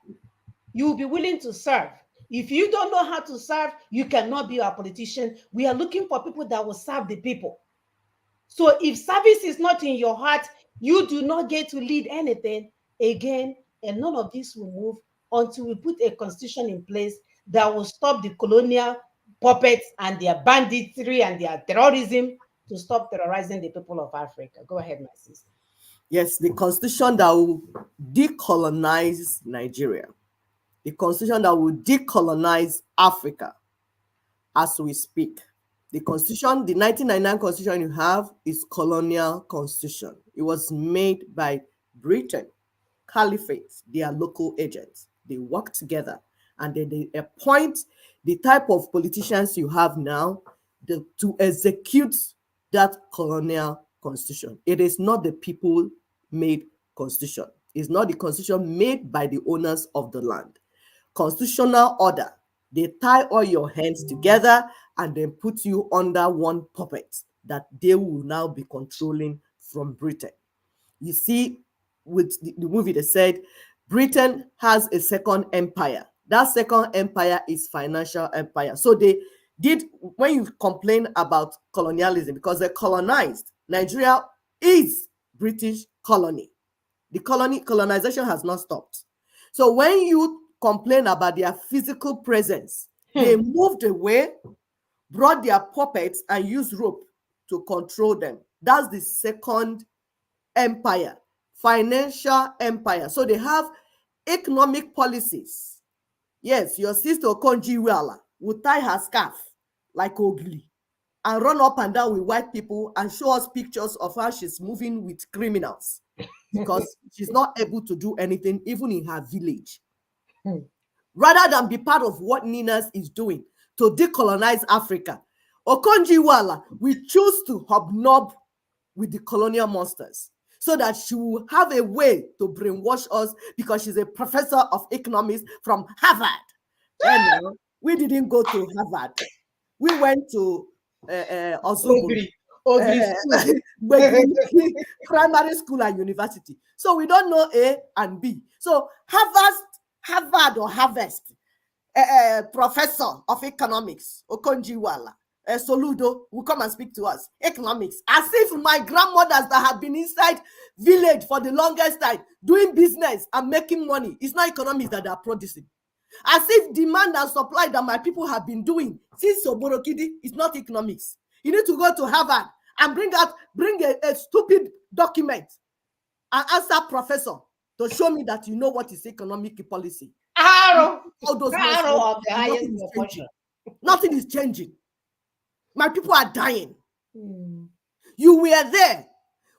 You will be willing to serve. If you don't know how to serve, you cannot be a politician. We are looking for people that will serve the people. So if service is not in your heart, you do not get to lead anything again, and none of this will move until we put a constitution in place that will stop the colonial puppets and their banditry and their terrorism to stop terrorizing the people of Africa. Go ahead, my sister. Yes, the constitution that will decolonize Nigeria, the constitution that will decolonize Africa as we speak. The constitution, the 1999 constitution you have is colonial constitution. It was made by Britain, Caliphate, their local agents. They work together and then they appoint the type of politicians you have now to execute that colonial constitution. It is not the people-made constitution. It's not the constitution made by the owners of the land. Constitutional order, they tie all your hands together and then put you under one puppet that they will now be controlling from Britain. You see, with the movie, they said Britain has a second empire. That second empire is financial empire. So they did, when you complain about colonialism, because they colonized, Nigeria is British colony. The colonization has not stopped. So when you complain about their physical presence, they moved away, brought their puppets and used rope to control them. That's the second empire, financial empire. So they have economic policies. Yes, your sister Okonjo-Iweala will tie her scarf like Ogli and run up and down with white people and show us pictures of how she's moving with criminals because she's not able to do anything even in her village. Rather than be part of what Ninas is doing to decolonize Africa, Okonjo-Iweala will choose to hobnob with the colonial monsters so that she will have a way to brainwash us because she's a professor of economics from Harvard. And we didn't go to Harvard. We went to Ozubulu, primary school and university. So we don't know A and B. So Harvard or Harvest, professor of economics, Okonjo-Iweala, Soludo will come and speak to us. Economics. As if my grandmothers that have been inside village for the longest time doing business and making money, it's not economics that they are producing. As if demand and supply that my people have been doing since Oborokidi is not economics. You need to go to Harvard and bring a stupid document and answer professor to show me that you know what is economic policy. All those nothing is changing. My people are dying. You were there.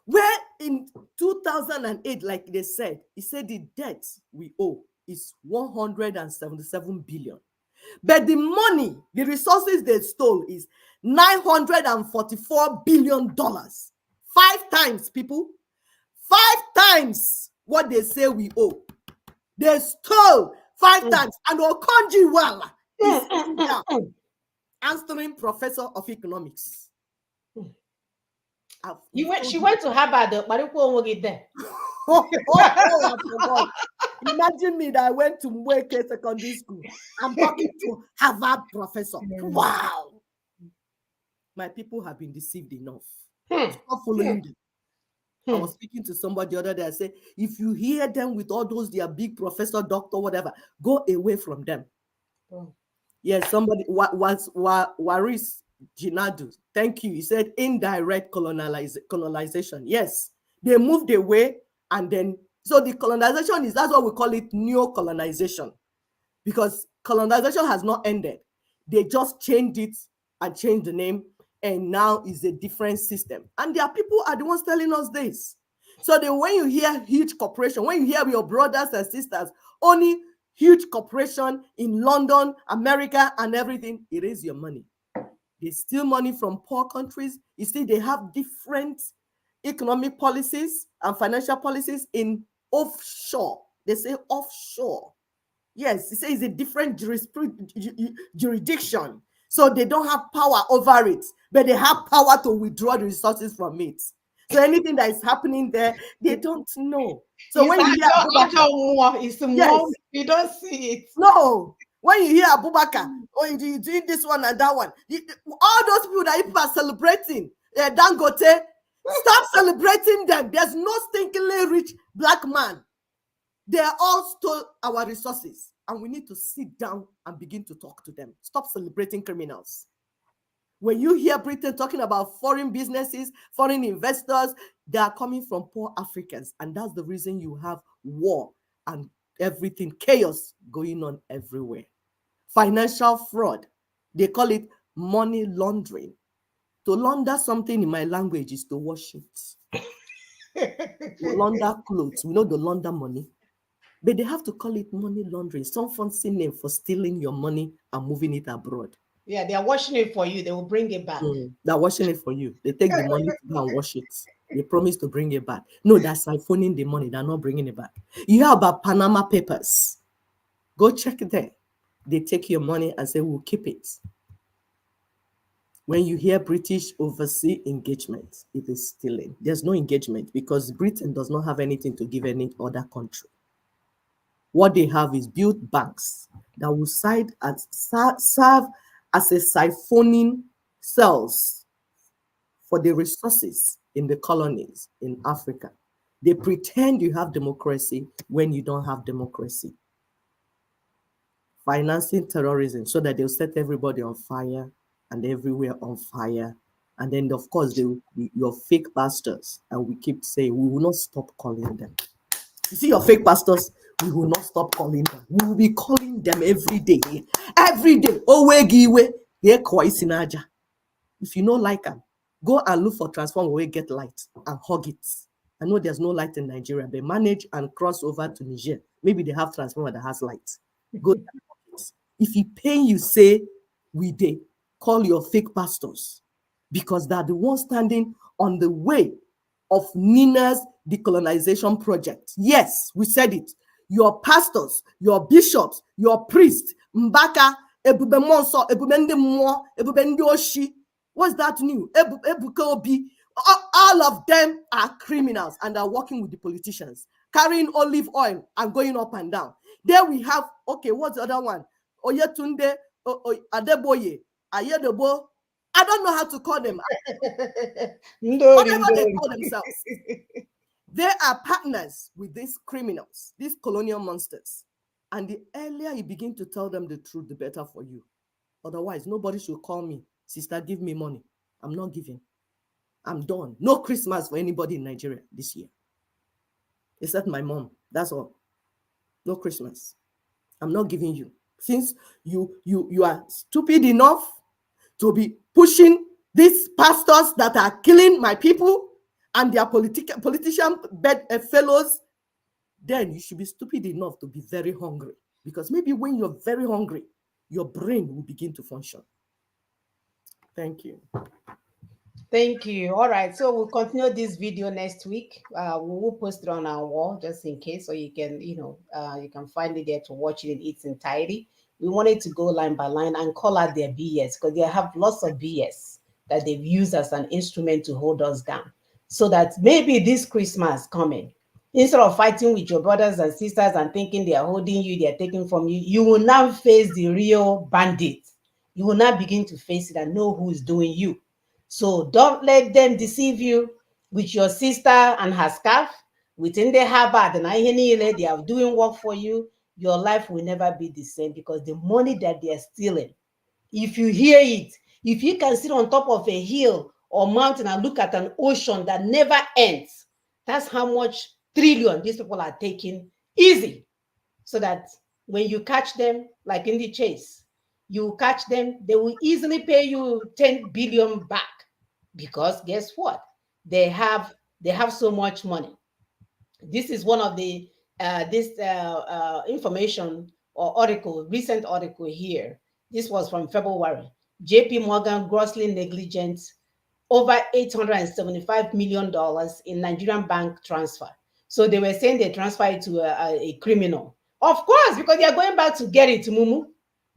Where in 2008, like they said, he said the debt we owe is 177 billion. But the money, the resources they stole is $944 billion. 5 times, people. 5 times what they say we owe. They stole 5 times. And Okonjo-Iweala is answering professor of economics. She went to Harvard, but it won't get there. I forgot. Imagine me that I went to Mweke Secondary School. I'm talking to Harvard professor. Wow. My people have been deceived enough. Stop following them. I was speaking to somebody the other day. I said, if you hear them with all those, their big professor, doctor, whatever, go away from them. Yes, somebody was Waris Jinadu. Thank you. He said indirect colonization. Yes, they moved away and then so the colonization is, that's what we call it, neo-colonization, because colonization has not ended. They just changed it and changed the name, and now is a different system. And their people are the ones telling us this. So when you hear huge corporation, when you hear your brothers and sisters owning huge corporation in London, America, and everything, it is your money. They steal money from poor countries. You see, they have different economic policies and financial policies in offshore. They say offshore. Yes, they say it's a different jurisdiction. So they don't have power over it, but they have power to withdraw the resources from it. So anything that is happening there, they don't know. So when you hear yes, you don't see it. No. When you hear Abubakar, or you doing this one and that one, all those people that you are celebrating, Dangote, stop celebrating them. There's no stinkingly rich black man. They all stole our resources. And we need to sit down and begin to talk to them. Stop celebrating criminals. When you hear Britain talking about foreign businesses, foreign investors, they are coming from poor Africans. And that's the reason you have war and everything, chaos going on everywhere. Financial fraud, they call it money laundering. To launder something in my language is to wash it. To launder clothes, we know the launder money. But they have to call it money laundering, some fancy name for stealing your money and moving it abroad. Yeah, they are washing it for you. They will bring it back. They're washing it for you. They take the money to go and wash it. They promise to bring it back. No, they're siphoning the money. They're not bringing it back. You hear about Panama Papers. Go check it there. They take your money and say, we'll keep it. When you hear British overseas engagement, it is stealing. There's no engagement because Britain does not have anything to give any other country. What they have is built banks that will serve as a siphoning cells for the resources in the colonies in Africa. They pretend you have democracy when you don't have democracy. Financing terrorism so that they'll set everybody on fire and everywhere on fire. And then, of course, your fake pastors. And we keep saying, we will not stop calling them. You see your fake pastors, we will not stop calling them. We will be calling them every day. Every day. If you don't like them, go and look for transformer where get light and hug it. I know there's no light in Nigeria. They manage and cross over to Niger. Maybe they have transformer that has light. Go. If he pay you, say, we dey call your fake pastors because they're the ones standing on the way of Nina's decolonization project. Yes, we said it. Your pastors, your bishops, your priests, Mbaka, Ebube Monso, Ebube Ndemo, Ebube Ndioshi. What's that new? Ebuka Obi. All of them are criminals and are working with the politicians, carrying olive oil and going up and down. There we have, okay, what's the other one? Oyetunde, Adeboye, Ayedebo. I don't know how to call them. Whatever they call themselves. They are partners with these criminals, these colonial monsters. And the earlier you begin to tell them the truth, the better for you. Otherwise, nobody should call me, sister, give me money. I'm not giving. I'm done. No Christmas for anybody in Nigeria this year. Except my mom. That's all. No Christmas. I'm not giving you. Since you are stupid enough to be pushing these pastors that are killing my people and their politician fellows, then you should be stupid enough to be very hungry. Because maybe when you're very hungry, your brain will begin to function. Thank you. Thank you. All right, so we'll continue this video next week. We will post it on our wall just in case, so you can, you can find it there to watch it in its entirety. We wanted to go line by line and call out their BS because they have lots of BS that they've used as an instrument to hold us down. So that maybe this Christmas coming, instead of fighting with your brothers and sisters and thinking they are holding you, they are taking from you, you will now face the real bandit. You will now begin to face it and know who is doing you. So don't let them deceive you with your sister and her scarf within the Harvard and they are doing work for you. Your life will never be the same because the money that they are stealing, if you hear it, if you can sit on top of a hill or mountain and look at an ocean that never ends, that's how much trillion these people are taking easy. So that when you catch them, like in the chase, you catch them, they will easily pay you 10 billion back. Because guess what? They have so much money. This is one of the information or article, recent article here. This was from February. JP Morgan grossly negligent over $875 million in Nigerian bank transfer. So they were saying they transfer it to a criminal. Of course, because they are going back to get it, Mumu.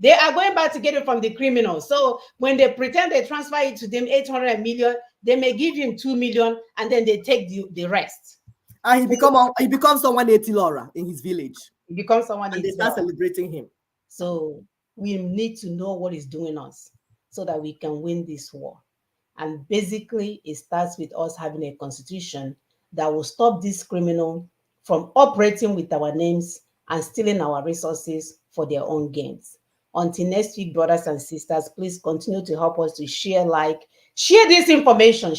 They are going back to get it from the criminal. So when they pretend they transfer it to them 800 million, they may give him 2 million and then they take the rest. And he becomes someone 80 Laura in his village. He becomes someone and they start celebrating him. So we need to know what is doing us so that we can win this war. And basically, it starts with us having a constitution that will stop this criminal from operating with our names and stealing our resources for their own gains. Until next week, brothers and sisters, please continue to help us to share, share this information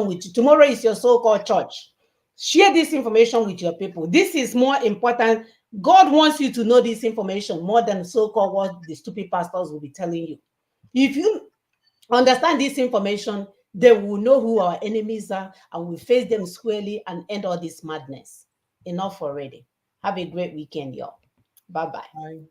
with you. Tomorrow is your so-called church. Share this information with your people. This is more important. God wants you to know this information more than so-called what the stupid pastors will be telling you. If you understand this information, then we'll know who our enemies are and we'll face them squarely and end all this madness. Enough already. Have a great weekend, y'all. Bye-bye. Bye.